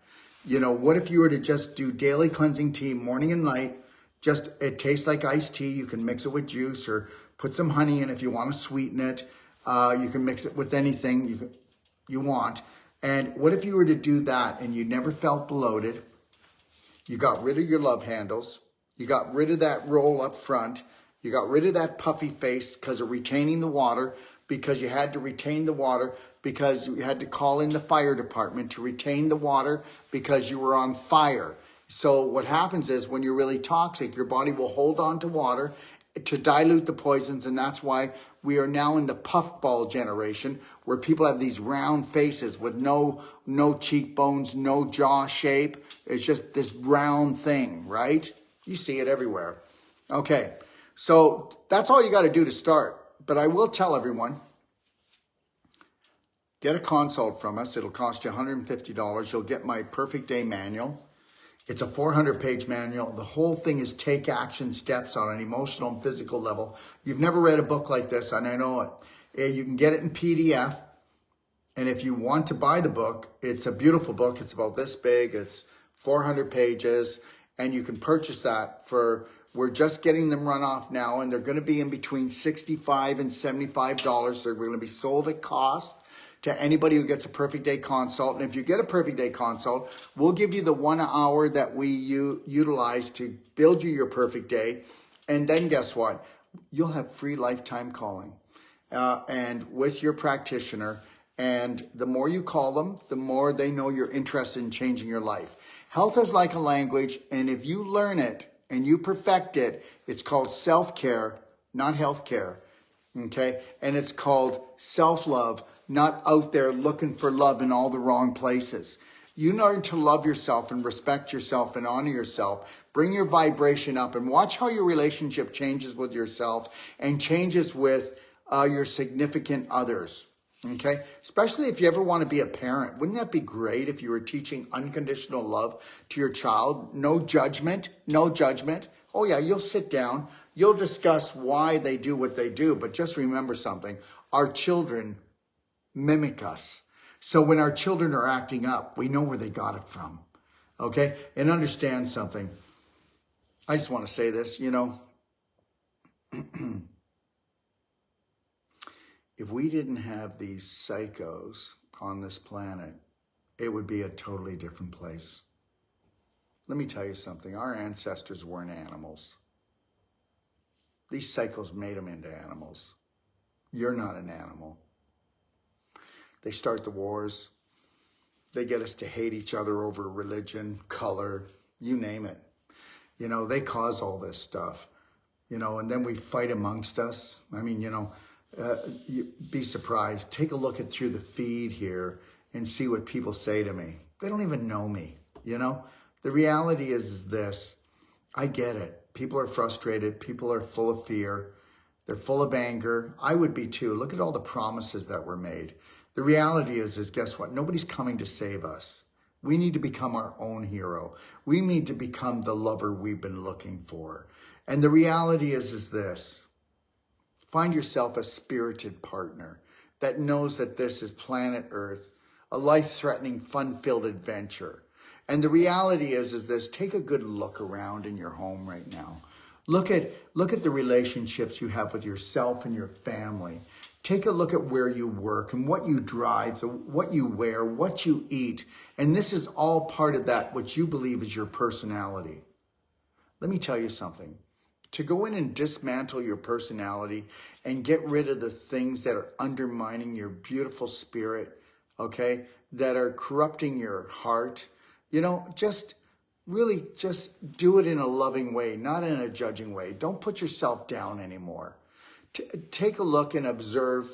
You know, what if you were to just do daily cleansing tea morning and night? It tastes like iced tea. You can mix it with juice or put some honey in if you want to sweeten it. You can mix it with anything you want. And what if you were to do that and you never felt bloated? You got rid of your love handles. You got rid of that roll up front. You got rid of that puffy face because of retaining the water, because you had to retain the water, because you had to call in the fire department to retain the water because you were on fire. So what happens is when you're really toxic, your body will hold on to water to dilute the poisons, and that's why We are now in the puffball generation where people have these round faces with no cheekbones, no jaw shape. It's just this round thing, right? You see it everywhere. Okay, so that's all you got to do to start. But I will tell everyone, get a consult from us. It'll cost you $150. You'll get my Perfect Day Manual. It's a 400-page manual. The whole thing is take action steps on an emotional and physical level. You've never read a book like this, and I know it. You can get it in PDF. And if you want to buy the book, it's a beautiful book. It's about this big. It's 400 pages. And you can purchase that we're just getting them run off now. And they're going to be in between $65 and $75. They're going to be sold at cost to anybody who gets a Perfect Day consult. And if you get a Perfect Day consult, we'll give you the 1 hour that we utilize to build you your perfect day. And then guess what? You'll have free lifetime calling and with your practitioner. And the more you call them, the more they know you're interested in changing your life. Health is like a language. And if you learn it and you perfect it, it's called self-care, not healthcare. Okay? And it's called self-love, not out there looking for love in all the wrong places. You learn to love yourself and respect yourself and honor yourself. Bring your vibration up and watch how your relationship changes with yourself and changes with your significant others. Okay? Especially if you ever want to be a parent. Wouldn't that be great if you were teaching unconditional love to your child? No judgment. No judgment. Oh yeah, you'll sit down. You'll discuss why they do what they do. But just remember something. Our children mimic us. So when our children are acting up, we know where they got it from. Okay? And understand something. I just want to say this, if we didn't have these psychos on this planet, it would be a totally different place. Let me tell you something. Our ancestors weren't animals. These psychos made them into animals. You're not an animal. They start the wars. They get us to hate each other over religion, color, you name it. They cause all this stuff, and then we fight amongst us. I mean, you'd be surprised. Take a look at through the feed here and see what people say to me. They don't even know me, The reality is this. I get it. People are frustrated. People are full of fear. They're full of anger. I would be too. Look at all the promises that were made. The reality is guess what? Nobody's coming to save us. We need to become our own hero. We need to become the lover we've been looking for. And the reality is this. Find yourself a spirited partner that knows that this is planet Earth, a life-threatening, fun-filled adventure. And the reality is this. Take a good look around in your home right now. Look at the relationships you have with yourself and your family. Take a look at where you work and what you drive, what you wear, what you eat. And this is all part of that, what you believe is your personality. Let me tell you something. To go in and dismantle your personality and get rid of the things that are undermining your beautiful spirit, okay, that are corrupting your heart, just really just do it in a loving way, not in a judging way. Don't put yourself down anymore. Take a look and observe,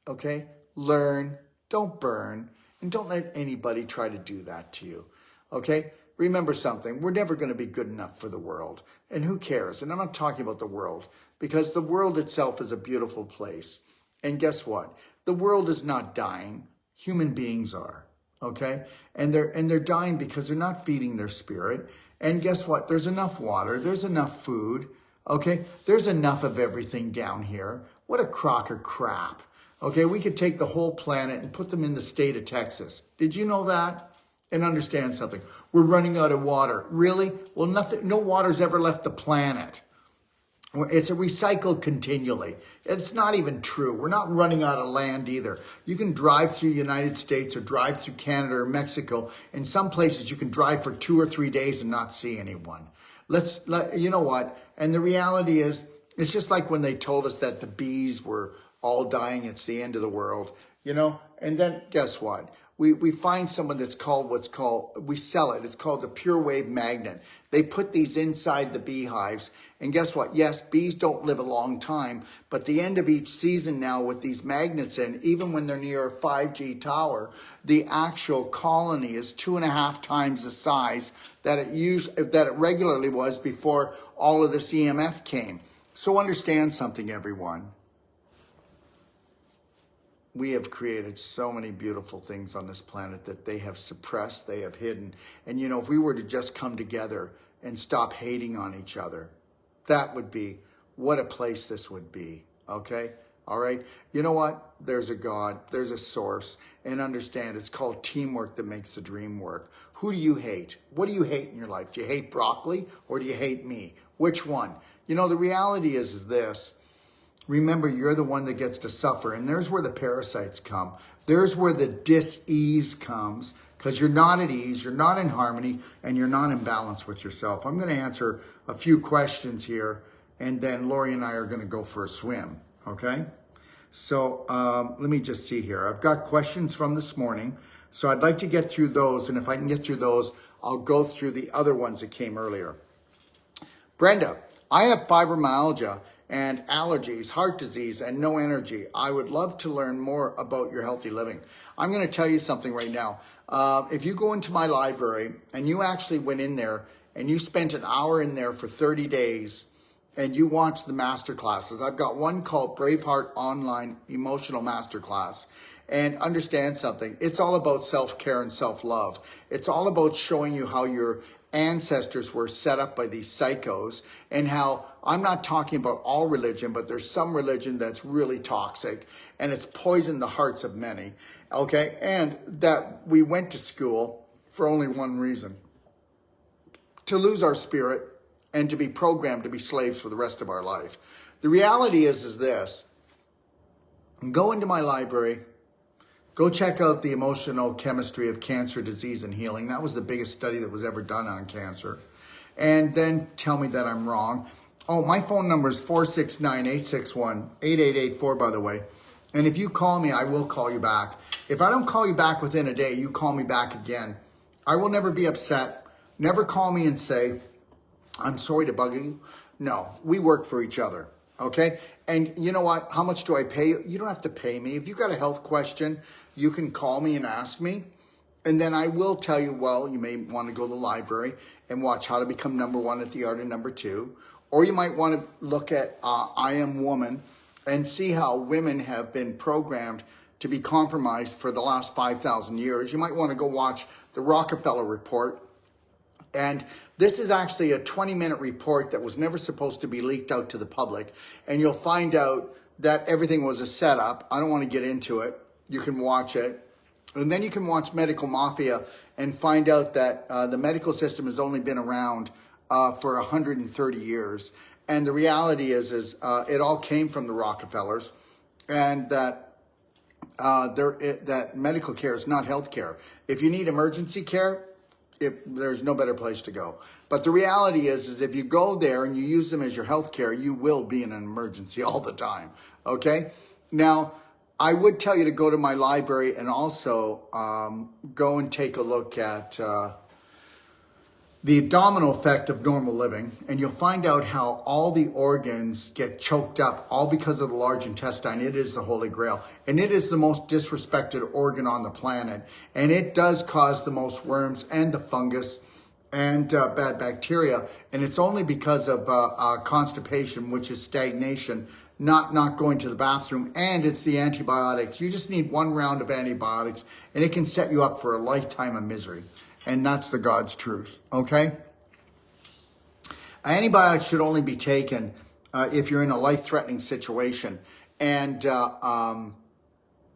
okay? Learn, don't burn, and don't let anybody try to do that to you, okay? Remember something, we're never going to be good enough for the world, and who cares? And I'm not talking about the world, because the world itself is a beautiful place. And guess what? The world is not dying. Human beings are, okay? And they're dying because they're not feeding their spirit. And guess what? There's enough water, there's enough food, okay, there's enough of everything down here. What a crock of crap. Okay, we could take the whole planet and put them in the state of Texas. Did you know that? And understand something. We're running out of water. Really? Well, no water's ever left the planet. It's recycled continually. It's not even true. We're not running out of land either. You can drive through the United States or drive through Canada or Mexico. In some places, you can drive for 2 or 3 days and not see anyone. You know what? And the reality is, it's just like when they told us that the bees were all dying, it's the end of the world, And then guess what? we find someone that's called we sell it. It's called the Pure Wave Magnet. They put these inside the beehives. And guess what? Yes, bees don't live a long time, but the end of each season now with these magnets in, even when they're near a 5G tower, the actual colony is 2.5 times the size that it regularly was before all of this EMF came. So understand something, everyone. We have created so many beautiful things on this planet that they have suppressed, they have hidden. And you know, if we were to just come together and stop hating on each other, that would be, what a place this would be, okay? All right? You know what? There's a God, there's a source, and understand it's called teamwork that makes the dream work. Who do you hate? What do you hate in your life? Do you hate broccoli or do you hate me? Which one? You know, the reality is this. Remember, you're the one that gets to suffer, and there's where the parasites come. There's where the dis-ease comes, because you're not at ease, you're not in harmony, and you're not in balance with yourself. I'm going to answer a few questions here, and then Lori and I are going to go for a swim, okay? So let me just see here. I've got questions from this morning, so I'd like to get through those, and if I can get through those, I'll go through the other ones that came earlier. Brenda, I have fibromyalgia and allergies, heart disease, and no energy. I would love to learn more about your healthy living. I'm going to tell you something right now. If you go into my library and you actually went in there and you spent an hour in there for 30 days and you watched the master classes, I've got one called Braveheart Online Emotional Masterclass. And understand something, it's all about self-care and self-love. It's all about showing you how your ancestors were set up by these psychos, and how I'm not talking about all religion, but there's some religion that's really toxic and it's poisoned the hearts of many, okay? And that we went to school for only one reason: to lose our spirit and to be programmed to be slaves for the rest of our life. The reality is this: go into my library, go check out the emotional chemistry of cancer, disease, and healing. That was the biggest study that was ever done on cancer. And then tell me that I'm wrong. Oh, my phone number is 469-861-8884, by the way. And if you call me, I will call you back. If I don't call you back within a day, you call me back again. I will never be upset. Never call me and say, I'm sorry to bug you. No, we work for each other. Okay? And you know what? How much do I pay you? You don't have to pay me. If you've got a health question, you can call me and ask me. And then I will tell you, well, you may want to go to the library and watch How to Become Number One at the Art of Number Two. Or you might want to look at I Am Woman and see how women have been programmed to be compromised for the last 5,000 years. You might want to go watch the Rockefeller Report. And this is actually a 20-minute report that was never supposed to be leaked out to the public. And you'll find out that everything was a setup. I don't want to get into it. You can watch it. And then you can watch Medical Mafia and find out that the medical system has only been around for 130 years. And the reality is it all came from the Rockefellers, and that that medical care is not health care. If you need emergency care, there's no better place to go. But the reality is if you go there and you use them as your health care, you will be in an emergency all the time, okay? Now, I would tell you to go to my library and also go and take a look at the domino effect of normal living, and you'll find out how all the organs get choked up, all because of the large intestine. It is the Holy Grail, and it is the most disrespected organ on the planet, and it does cause the most worms and the fungus and bad bacteria, and it's only because of constipation, which is stagnation, not going to the bathroom, and it's the antibiotics. You just need one round of antibiotics, and it can set you up for a lifetime of misery. And that's the God's truth, okay? Antibiotics should only be taken if you're in a life-threatening situation. And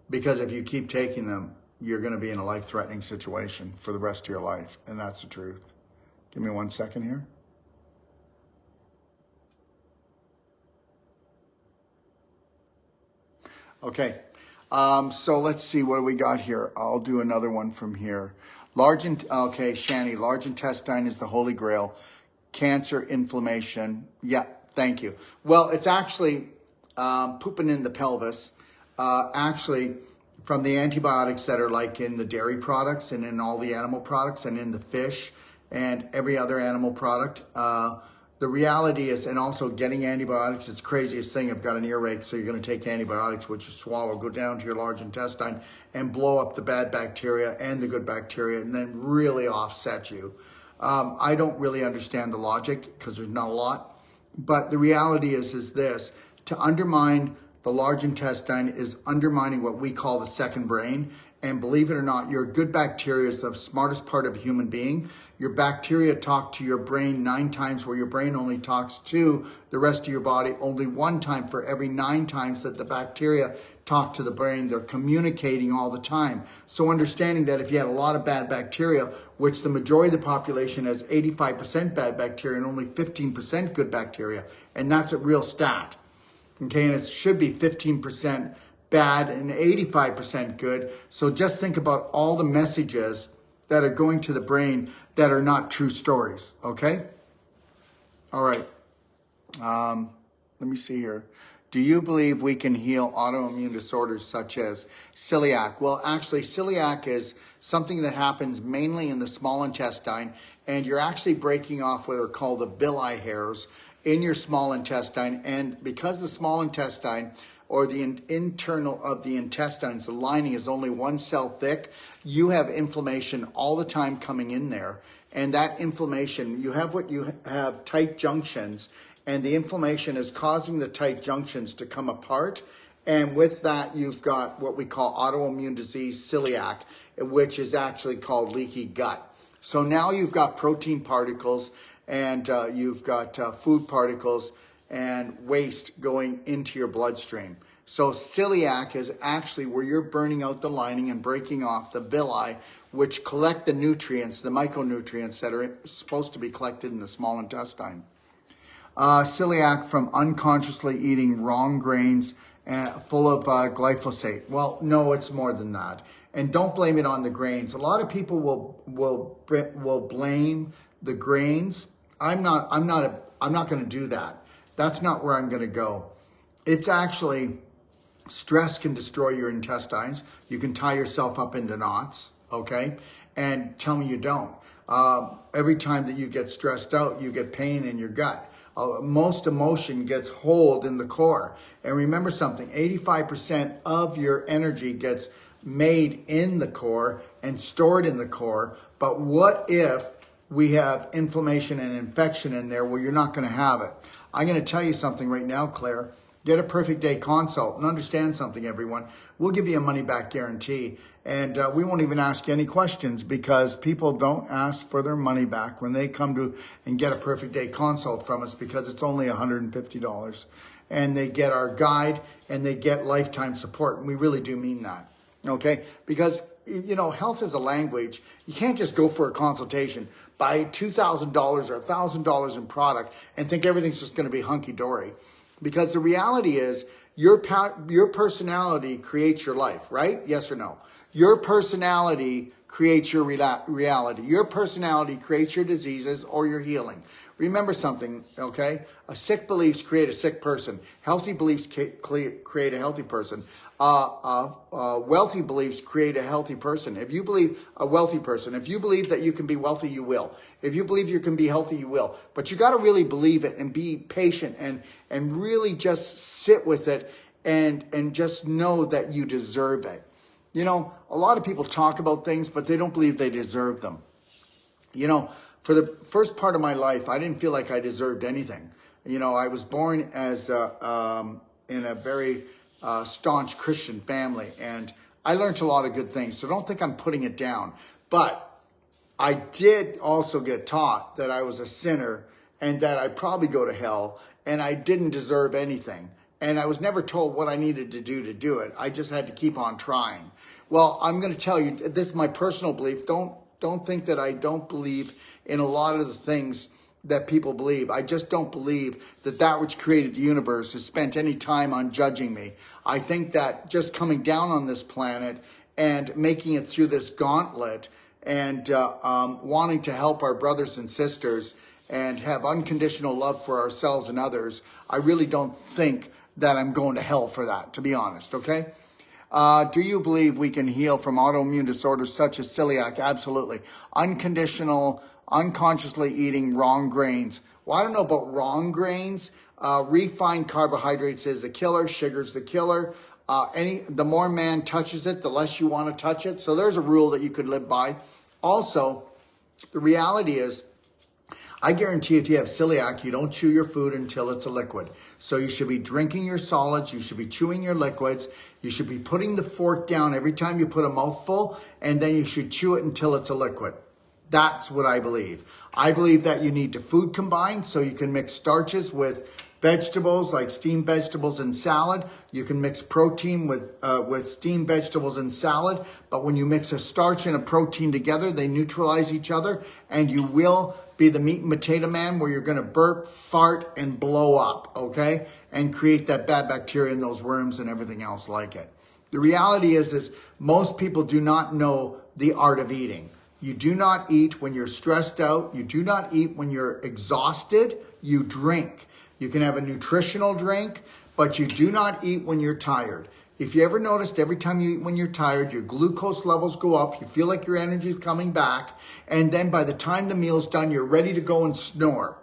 because if you keep taking them, you're going to be in a life-threatening situation for the rest of your life. And that's the truth. Give me 1 second here. Okay. So let's see what we got here. I'll do another one from here. Okay, Shani, large intestine is the Holy Grail. Cancer, inflammation. Yeah, thank you. Well, it's actually pooping in the pelvis. Actually, from the antibiotics that are like in the dairy products and in all the animal products and in the fish and every other animal product. The reality is, and also getting antibiotics, it's the craziest thing. I've got an earache, so you're going to take antibiotics, which you swallow, go down to your large intestine and blow up the bad bacteria and the good bacteria and then really offset you. I don't really understand the logic because there's not a lot. But the reality is this, to undermine the large intestine is undermining what we call the second brain. And believe it or not, your good bacteria is the smartest part of a human being. Your bacteria talk to your brain 9 times, where your brain only talks to the rest of your body only 1 time for every 9 times that the bacteria talk to the brain. They're communicating all the time. So understanding that if you had a lot of bad bacteria, which the majority of the population has 85% bad bacteria and only 15% good bacteria, and that's a real stat. Okay, and it should be 15% bad and 85% good. So just think about all the messages that are going to the brain that are not true stories, okay? All right, let me see here. Do you believe we can heal autoimmune disorders such as celiac? Well, actually, celiac is something that happens mainly in the small intestine, and you're actually breaking off what are called the villi hairs in your small intestine. And because the small intestine, or the internal of the intestines, the lining is only 1 cell thick, you have inflammation all the time coming in there. And that inflammation, you have tight junctions, and the inflammation is causing the tight junctions to come apart. And with that, you've got what we call autoimmune disease, celiac, which is actually called leaky gut. So now you've got protein particles, and you've got food particles and waste going into your bloodstream. So celiac is actually where you're burning out the lining and breaking off the villi, which collect the nutrients, the micronutrients that are supposed to be collected in the small intestine. Celiac from unconsciously eating wrong grains full of glyphosate. Well, no, it's more than that. And don't blame it on the grains. A lot of people will blame the grains. I'm not going to do that. That's not where I'm going to go. It's actually, stress can destroy your intestines. You can tie yourself up into knots, okay? And tell me you don't. Every time that you get stressed out, you get pain in your gut. Most emotion gets hold in the core. And remember something, 85% of your energy gets made in the core and stored in the core. But what if we have inflammation and infection in there? Well, you're not going to have it. I'm going to tell you something right now, Claire. Get a perfect day consult and understand something, everyone. We'll give you a money back guarantee. And we won't even ask you any questions, because people don't ask for their money back when they come to and get a perfect day consult from us, because it's only $150. And they get our guide and they get lifetime support. And we really do mean that. Okay? Because, you know, health is a language. You can't just go for a consultation, buy $2,000 or $1,000 in product and think everything's just going to be hunky-dory. Because the reality is, your personality creates your life, right? Yes or no? Your personality creates your reality. Your personality creates your diseases or your healing. Remember something, okay? Sick beliefs create a sick person. Healthy beliefs create a healthy person. Wealthy beliefs create a healthy person. If you believe a wealthy person, if you believe that you can be wealthy, you will. If you believe you can be healthy, you will. But you got to really believe it and be patient and really just sit with it and just know that you deserve it. You know, a lot of people talk about things, but they don't believe they deserve them. You know, for the first part of my life, I didn't feel like I deserved anything. You know, I was born as in a very staunch Christian family, and I learned a lot of good things. So don't think I'm putting it down. But I did also get taught that I was a sinner and that I'd probably go to hell, and I didn't deserve anything. And I was never told what I needed to do it. I just had to keep on trying. Well, I'm going to tell you, this is my personal belief. Don't think that I don't believe in a lot of the things that people believe. I just don't believe that which created the universe has spent any time on judging me. I think that just coming down on this planet and making it through this gauntlet and wanting to help our brothers and sisters and have unconditional love for ourselves and others, I really don't think that I'm going to hell for that, to be honest, okay? Do you believe we can heal from autoimmune disorders such as celiac? Absolutely. Unconditional, unconsciously eating wrong grains. Well, I don't know about wrong grains. Refined carbohydrates is the killer. Sugar's the killer. The more man touches it, the less you want to touch it. So there's a rule that you could live by. Also, the reality is, I guarantee if you have celiac, you don't chew your food until it's a liquid. So you should be drinking your solids, you should be chewing your liquids, you should be putting the fork down every time you put a mouthful, and then you should chew it until it's a liquid. That's what I believe. I believe that you need to food combine, so you can mix starches with vegetables like steamed vegetables and salad. You can mix protein with steamed vegetables and salad. But when you mix a starch and a protein together, they neutralize each other, and you will be the meat and potato man where you're going to burp, fart, and blow up, okay? And create that bad bacteria and those worms and everything else like it. The reality is most people do not know the art of eating. You do not eat when you're stressed out. You do not eat when you're exhausted. You drink. You can have a nutritional drink, but you do not eat when you're tired. If you ever noticed, every time you eat when you're tired, your glucose levels go up, you feel like your energy is coming back, and then by the time the meal's done, you're ready to go and snore.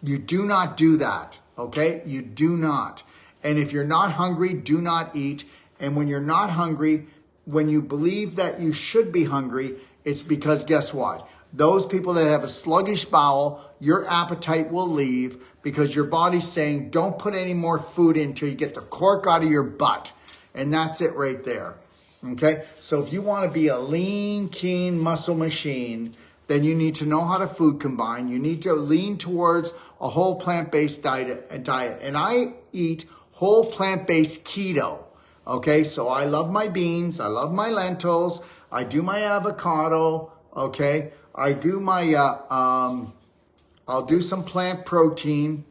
You do not do that, okay? You do not. And if you're not hungry, do not eat. And when you're not hungry, when you believe that you should be hungry, it's because guess what? Those people that have a sluggish bowel, your appetite will leave because your body's saying, don't put any more food in until you get the cork out of your butt. And that's it right there. Okay? So if you want to be a lean, keen muscle machine, then you need to know how to food combine. You need to lean towards a whole plant-based diet. And I eat whole plant-based keto. Okay? So I love my beans. I love my lentils. I do my avocado. Okay? I do my, I'll do some plant protein.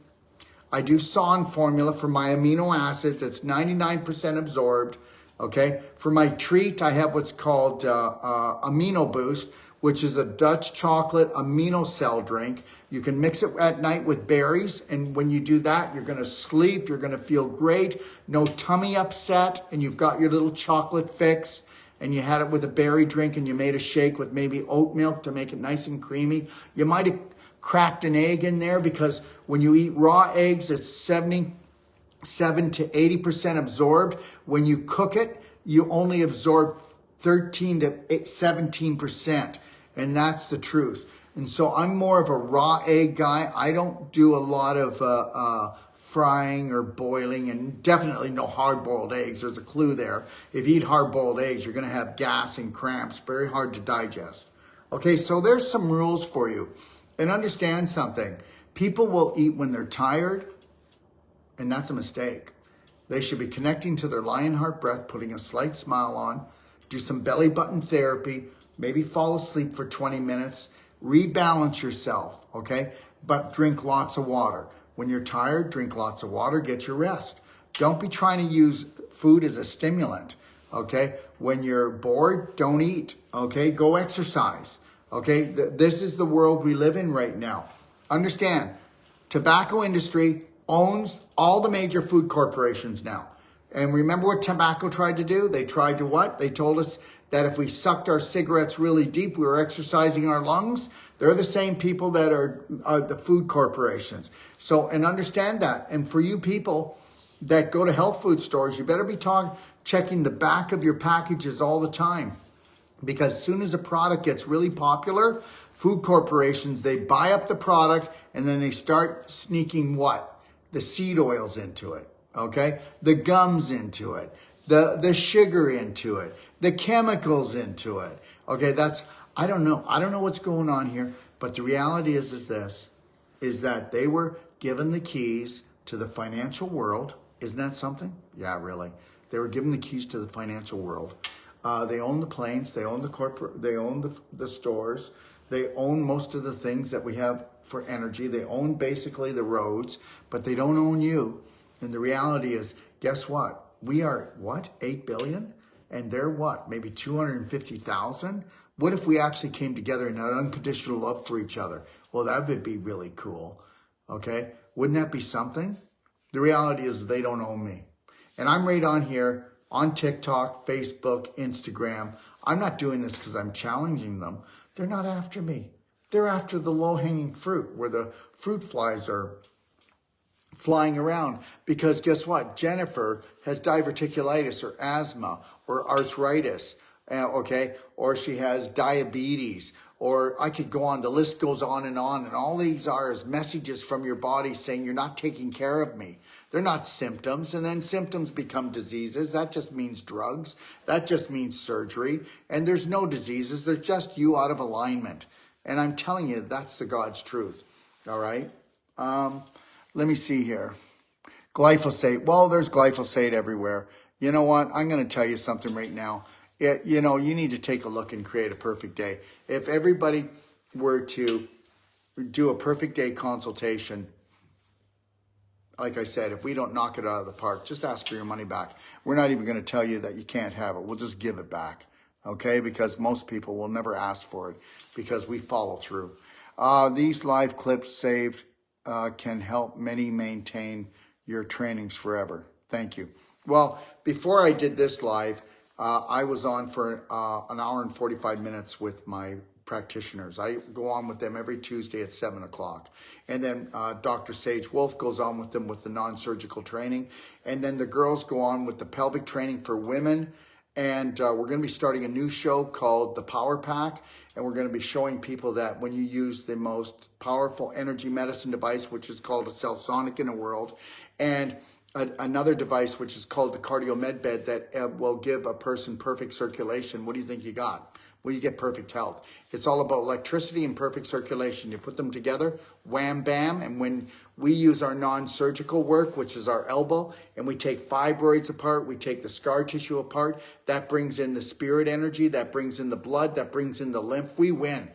I do SON formula for my amino acids. It's 99% absorbed, okay? For my treat, I have what's called Amino Boost, which is a Dutch chocolate amino cell drink. You can mix it at night with berries, and when you do that, you're gonna sleep, you're gonna feel great, no tummy upset, and you've got your little chocolate fix, and you had it with a berry drink, and you made a shake with maybe oat milk to make it nice and creamy. You might have cracked an egg in there because when you eat raw eggs, it's 77 to 80% absorbed. When you cook it, you only absorb 13 to 17%. And that's the truth. And so I'm more of a raw egg guy. I don't do a lot of frying or boiling, and definitely no hard-boiled eggs. There's a clue there. If you eat hard-boiled eggs, you're going to have gas and cramps. Very hard to digest. Okay, so there's some rules for you. And understand something. People will eat when they're tired, and that's a mistake. They should be connecting to their lion heart breath, putting a slight smile on, do some belly button therapy, maybe fall asleep for 20 minutes, rebalance yourself, okay? But drink lots of water. When you're tired, drink lots of water, get your rest. Don't be trying to use food as a stimulant, okay? When you're bored, don't eat, okay? Go exercise. Okay, this is the world we live in right now. Understand, tobacco industry owns all the major food corporations now. And remember what tobacco tried to do? They tried to what? They told us that if we sucked our cigarettes really deep, we were exercising our lungs. They're the same people that are the food corporations. So, and understand that. And for you people that go to health food stores, you better be checking the back of your packages all the time. Because as soon as a product gets really popular, food corporations, they buy up the product and then they start sneaking what? The seed oils into it, okay? The gums into it, the sugar into it, the chemicals into it. Okay, I don't know what's going on here, but the reality is that they were given the keys to the financial world. Isn't that something? Yeah, really. They were given the keys to the financial world. They own the planes, they own the corporate, they own the stores, they own most of the things that we have for energy. They own basically the roads, but they don't own you. And the reality is, guess what? We are, 8 billion? And they're what? Maybe 250,000? What if we actually came together and had unconditional love for each other? Well, that would be really cool. Okay? Wouldn't that be something? The reality is they don't own me. And I'm right on here on TikTok, Facebook, Instagram. I'm not doing this because I'm challenging them. They're not after me. They're after the low-hanging fruit where the fruit flies are flying around. Because guess what? Jennifer has diverticulitis or asthma or arthritis, okay? Or she has diabetes, or I could go on. The list goes on. And all these are is messages from your body saying you're not taking care of me. They're not symptoms. And then symptoms become diseases. That just means drugs. That just means surgery. And there's no diseases. They're just you out of alignment. And I'm telling you, that's the God's truth. All right. Let me see here. Glyphosate. Well, there's glyphosate everywhere. You know what? I'm going to tell you something right now. You need to take a look and create a perfect day. If everybody were to do a perfect day consultation, like I said, if we don't knock it out of the park, just ask for your money back. We're not even going to tell you that you can't have it. We'll just give it back, okay? Because most people will never ask for it because we follow through. These live clips saved can help many maintain your trainings forever. Thank you. Well, before I did this live, I was on for an hour and 45 minutes with my practitioners. I go on with them every Tuesday at 7 o'clock. And then Dr. Sage Wolf goes on with them with the non-surgical training. And then the girls go on with the pelvic training for women. And we're going to be starting a new show called The Power Pack. And we're going to be showing people that when you use the most powerful energy medicine device, which is called a Cellsonic in the world, and another device, which is called the Cardio Med Bed, that will give a person perfect circulation. What do you think you got? Well, you get perfect health. It's all about electricity and perfect circulation. You put them together, wham, bam. And when we use our non-surgical work, which is our elbow, and we take fibroids apart, we take the scar tissue apart, that brings in the spirit energy, that brings in the blood, that brings in the lymph. We win.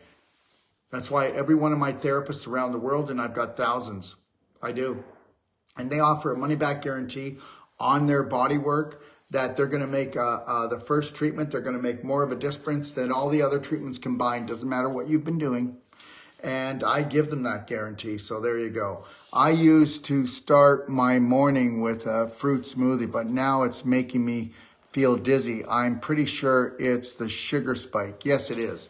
That's why every one of my therapists around the world, and I've got thousands, I do, and they offer a money-back guarantee on their body work, that they're going to make the first treatment, they're going to make more of a difference than all the other treatments combined. Doesn't matter what you've been doing. And I give them that guarantee. So there you go. I used to start my morning with a fruit smoothie, but now it's making me feel dizzy. I'm pretty sure it's the sugar spike. Yes, it is.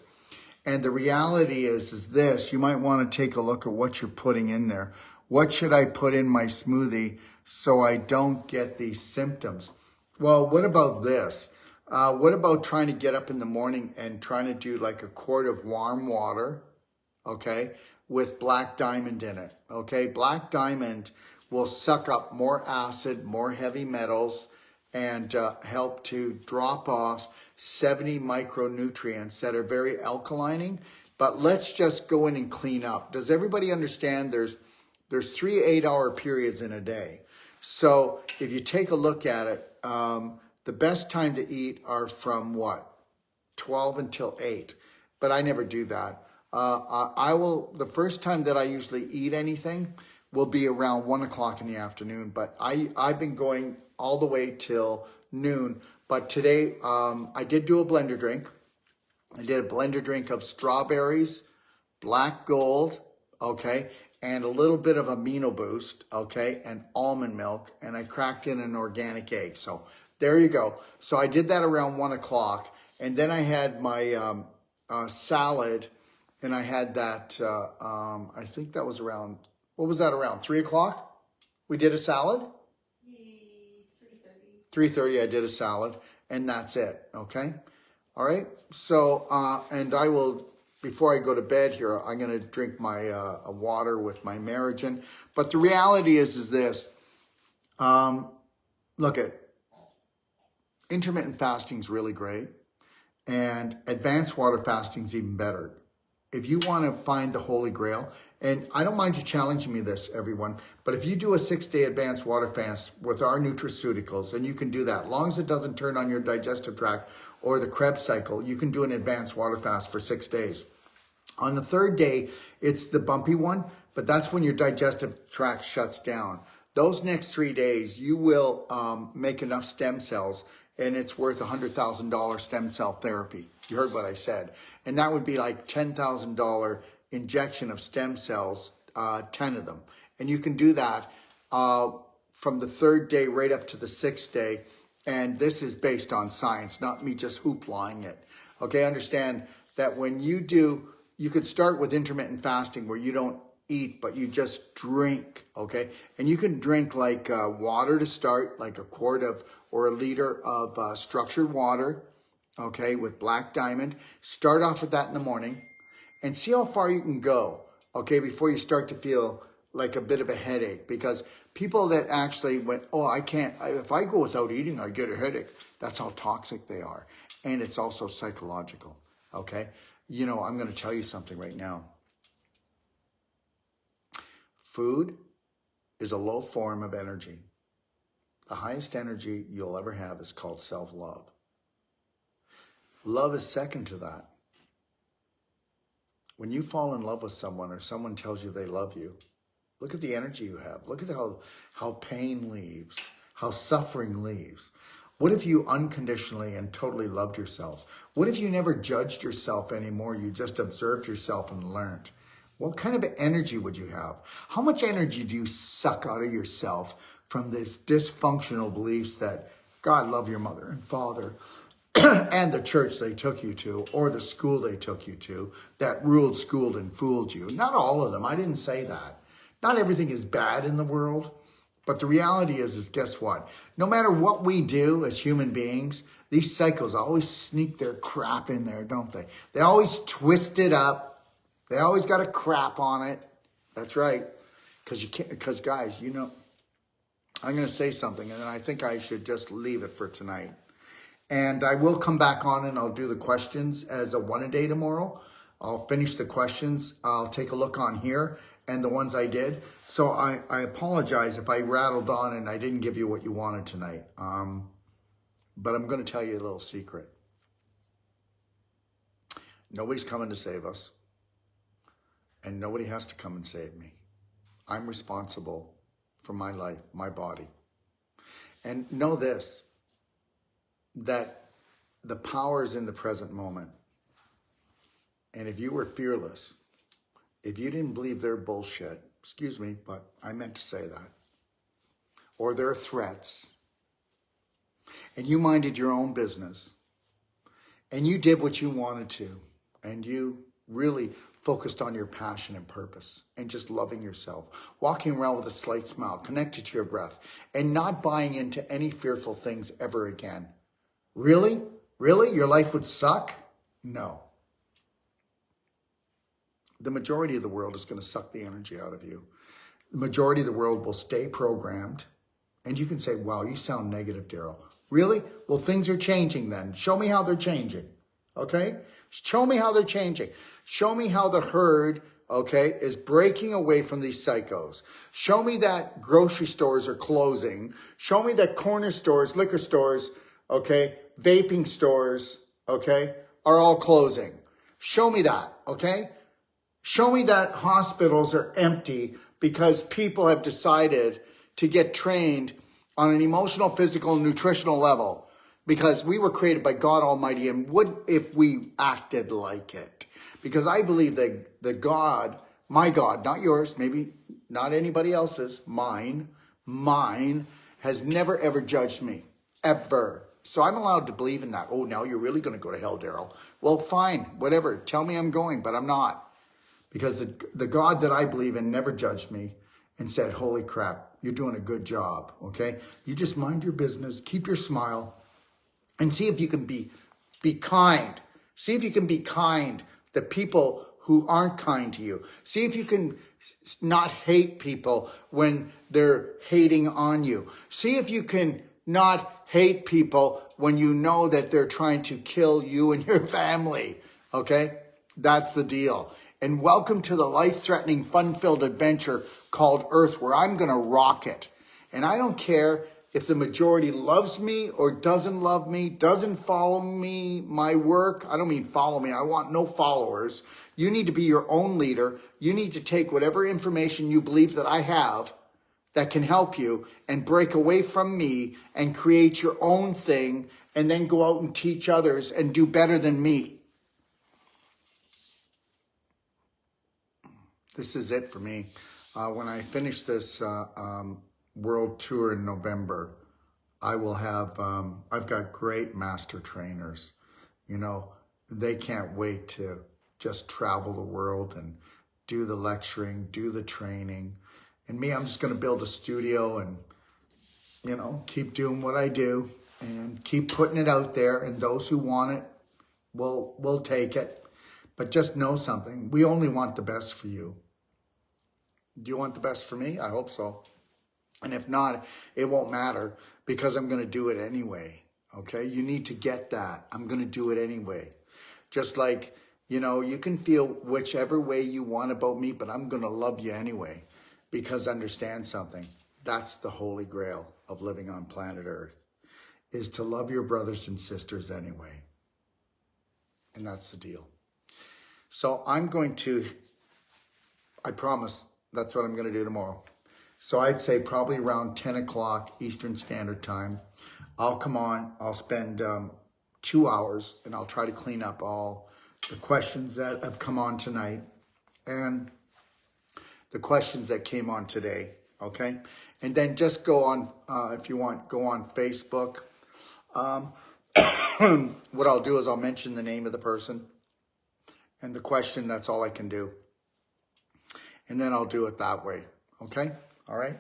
And the reality is this. You might want to take a look at what you're putting in there. What should I put in my smoothie so I don't get these symptoms? Well, what about this? What about trying to get up in the morning and trying to do like a quart of warm water, okay, with black diamond in it, okay? Black diamond will suck up more acid, more heavy metals, and help to drop off 70 micronutrients that are very alkalining. But let's just go in and clean up. Does everybody understand there's 3 8-hour periods in a day? So if you take a look at it, the best time to eat are from what? 12 until 8. But I never do that. The first time that I usually eat anything will be around 1 o'clock in the afternoon. But I've been going all the way till noon. But today, I did do a blender drink. I did a blender drink of strawberries, black gold, okay, and a little bit of amino boost, okay, and almond milk, and I cracked in an organic egg. So there you go. So I did that around 1 o'clock, and then I had my salad, and I had that, I think that was around, what was that, around 3 o'clock? We did a salad? 3:30 I did a salad, and that's it, okay? All right, so, and I will, before I go to bed here, I'm going to drink my water with my Marigen. But the reality is this. Look, intermittent fasting is really great. And advanced water fasting is even better. If you want to find the Holy Grail, and I don't mind you challenging me this, everyone, but if you do a 6-day advanced water fast with our nutraceuticals, and you can do that, as long as it doesn't turn on your digestive tract or the Krebs cycle, you can do an advanced water fast for 6 days. On the 3rd day, it's the bumpy one, but that's when your digestive tract shuts down. Those next 3 days, you will make enough stem cells, and it's worth $100,000 stem cell therapy. You heard what I said. And that would be like $10,000 injection of stem cells, 10 of them. And you can do that from the 3rd day right up to the 6th day. And this is based on science, not me just hooplying it. Okay, understand that when you do, you could start with intermittent fasting where you don't eat, but you just drink, okay? And you can drink like water to start, like a quart of or a liter of structured water, okay, with Black Diamond. Start off with that in the morning and see how far you can go, okay, before you start to feel like a bit of a headache. Because people that actually went, oh, I can't, if I go without eating, I get a headache. That's how toxic they are. And it's also psychological, okay? You know, I'm going to tell you something right now. Food is a low form of energy. The highest energy you'll ever have is called self-love. Love is second to that. When you fall in love with someone or someone tells you they love you, look at the energy you have. Look at how pain leaves, how suffering leaves. What if you unconditionally and totally loved yourself? What if you never judged yourself anymore? You just observed yourself and learned. What kind of energy would you have? How much energy do you suck out of yourself from this dysfunctional beliefs that God love your mother and father and the church they took you to or the school they took you to that ruled, schooled, and fooled you? Not all of them. I didn't say that. Not everything is bad in the world. But the reality is guess what? No matter what we do as human beings, these cycles always sneak their crap in there, don't they? They always twist it up. They always got a crap on it. That's right. Because guys, you know, I'm going to say something and then I think I should just leave it for tonight. And I will come back on and I'll do the questions as a one-a-day tomorrow. I'll finish the questions. I'll take a look on here and the ones I did. So I apologize if I rattled on and I didn't give you what you wanted tonight. But I'm going to tell you a little secret. Nobody's coming to save us. And nobody has to come and save me. I'm responsible for my life, my body. And know this, that the power is in the present moment. And if you were fearless, if you didn't believe their bullshit, excuse me, but I meant to say that, or their threats, and you minded your own business, and you did what you wanted to, and you really focused on your passion and purpose, and just loving yourself, walking around with a slight smile, connected to your breath, and not buying into any fearful things ever again. Really? Really? Your life would suck? No. The majority of the world is going to suck the energy out of you. The majority of the world will stay programmed. And you can say, wow, you sound negative, Daryl. Really? Well, things are changing then. Show me how they're changing. Okay? Show me how they're changing. Show me how the herd, okay, is breaking away from these psychos. Show me that grocery stores are closing. Show me that corner stores, liquor stores, okay, vaping stores, okay, are all closing. Show me that, okay? Show me that hospitals are empty because people have decided to get trained on an emotional, physical, and nutritional level because we were created by God Almighty, and what if we acted like it? Because I believe that the God, my God, not yours, maybe not anybody else's, mine, has never ever judged me, ever. So I'm allowed to believe in that. Oh, now you're really going to go to hell, Daryl. Well, fine, whatever. Tell me I'm going, but I'm not. Because the God that I believe in never judged me and said, holy crap, you're doing a good job, okay? You just mind your business, keep your smile, and see if you can be kind. See if you can be kind to people who aren't kind to you. See if you can not hate people when they're hating on you. See if you can not hate people when you know that they're trying to kill you and your family, okay? That's the deal. And welcome to the life-threatening, fun-filled adventure called Earth, where I'm going to rock it. And I don't care if the majority loves me or doesn't love me, doesn't follow me, my work. I don't mean follow me. I want no followers. You need to be your own leader. You need to take whatever information you believe that I have that can help you and break away from me and create your own thing and then go out and teach others and do better than me. This is it for me. When I finish this world tour in November, I will have, I've got great master trainers. You know, they can't wait to just travel the world and do the lecturing, do the training. And me, I'm just going to build a studio and, you know, keep doing what I do and keep putting it out there. And those who want it will take it. But just know something. We only want the best for you. Do you want the best for me? I hope so. And if not, it won't matter because I'm going to do it anyway. Okay? You need to get that. I'm going to do it anyway. Just like, you know, you can feel whichever way you want about me, but I'm going to love you anyway. Because understand something. That's the holy grail of living on planet Earth, is to love your brothers and sisters anyway. And that's the deal. So I'm going to, I promise, that's what I'm going to do tomorrow. So I'd say probably around 10 o'clock Eastern Standard Time, I'll come on, I'll spend 2 hours, and I'll try to clean up all the questions that have come on tonight and the questions that came on today, okay? And then just go on, if you want, go on Facebook. What I'll do is I'll mention the name of the person and the question. That's all I can do. And then I'll do it that way, okay? All right?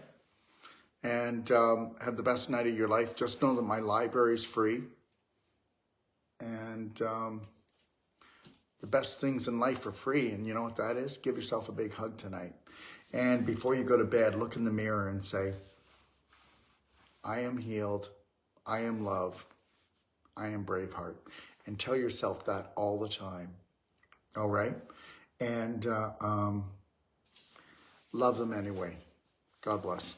And have the best night of your life. Just know that my library is free. And the best things in life are free. And you know what that is? Give yourself a big hug tonight. And before you go to bed, look in the mirror and say, I am healed. I am love. I am Braveheart. And tell yourself that all the time. All right? And love them anyway. God bless.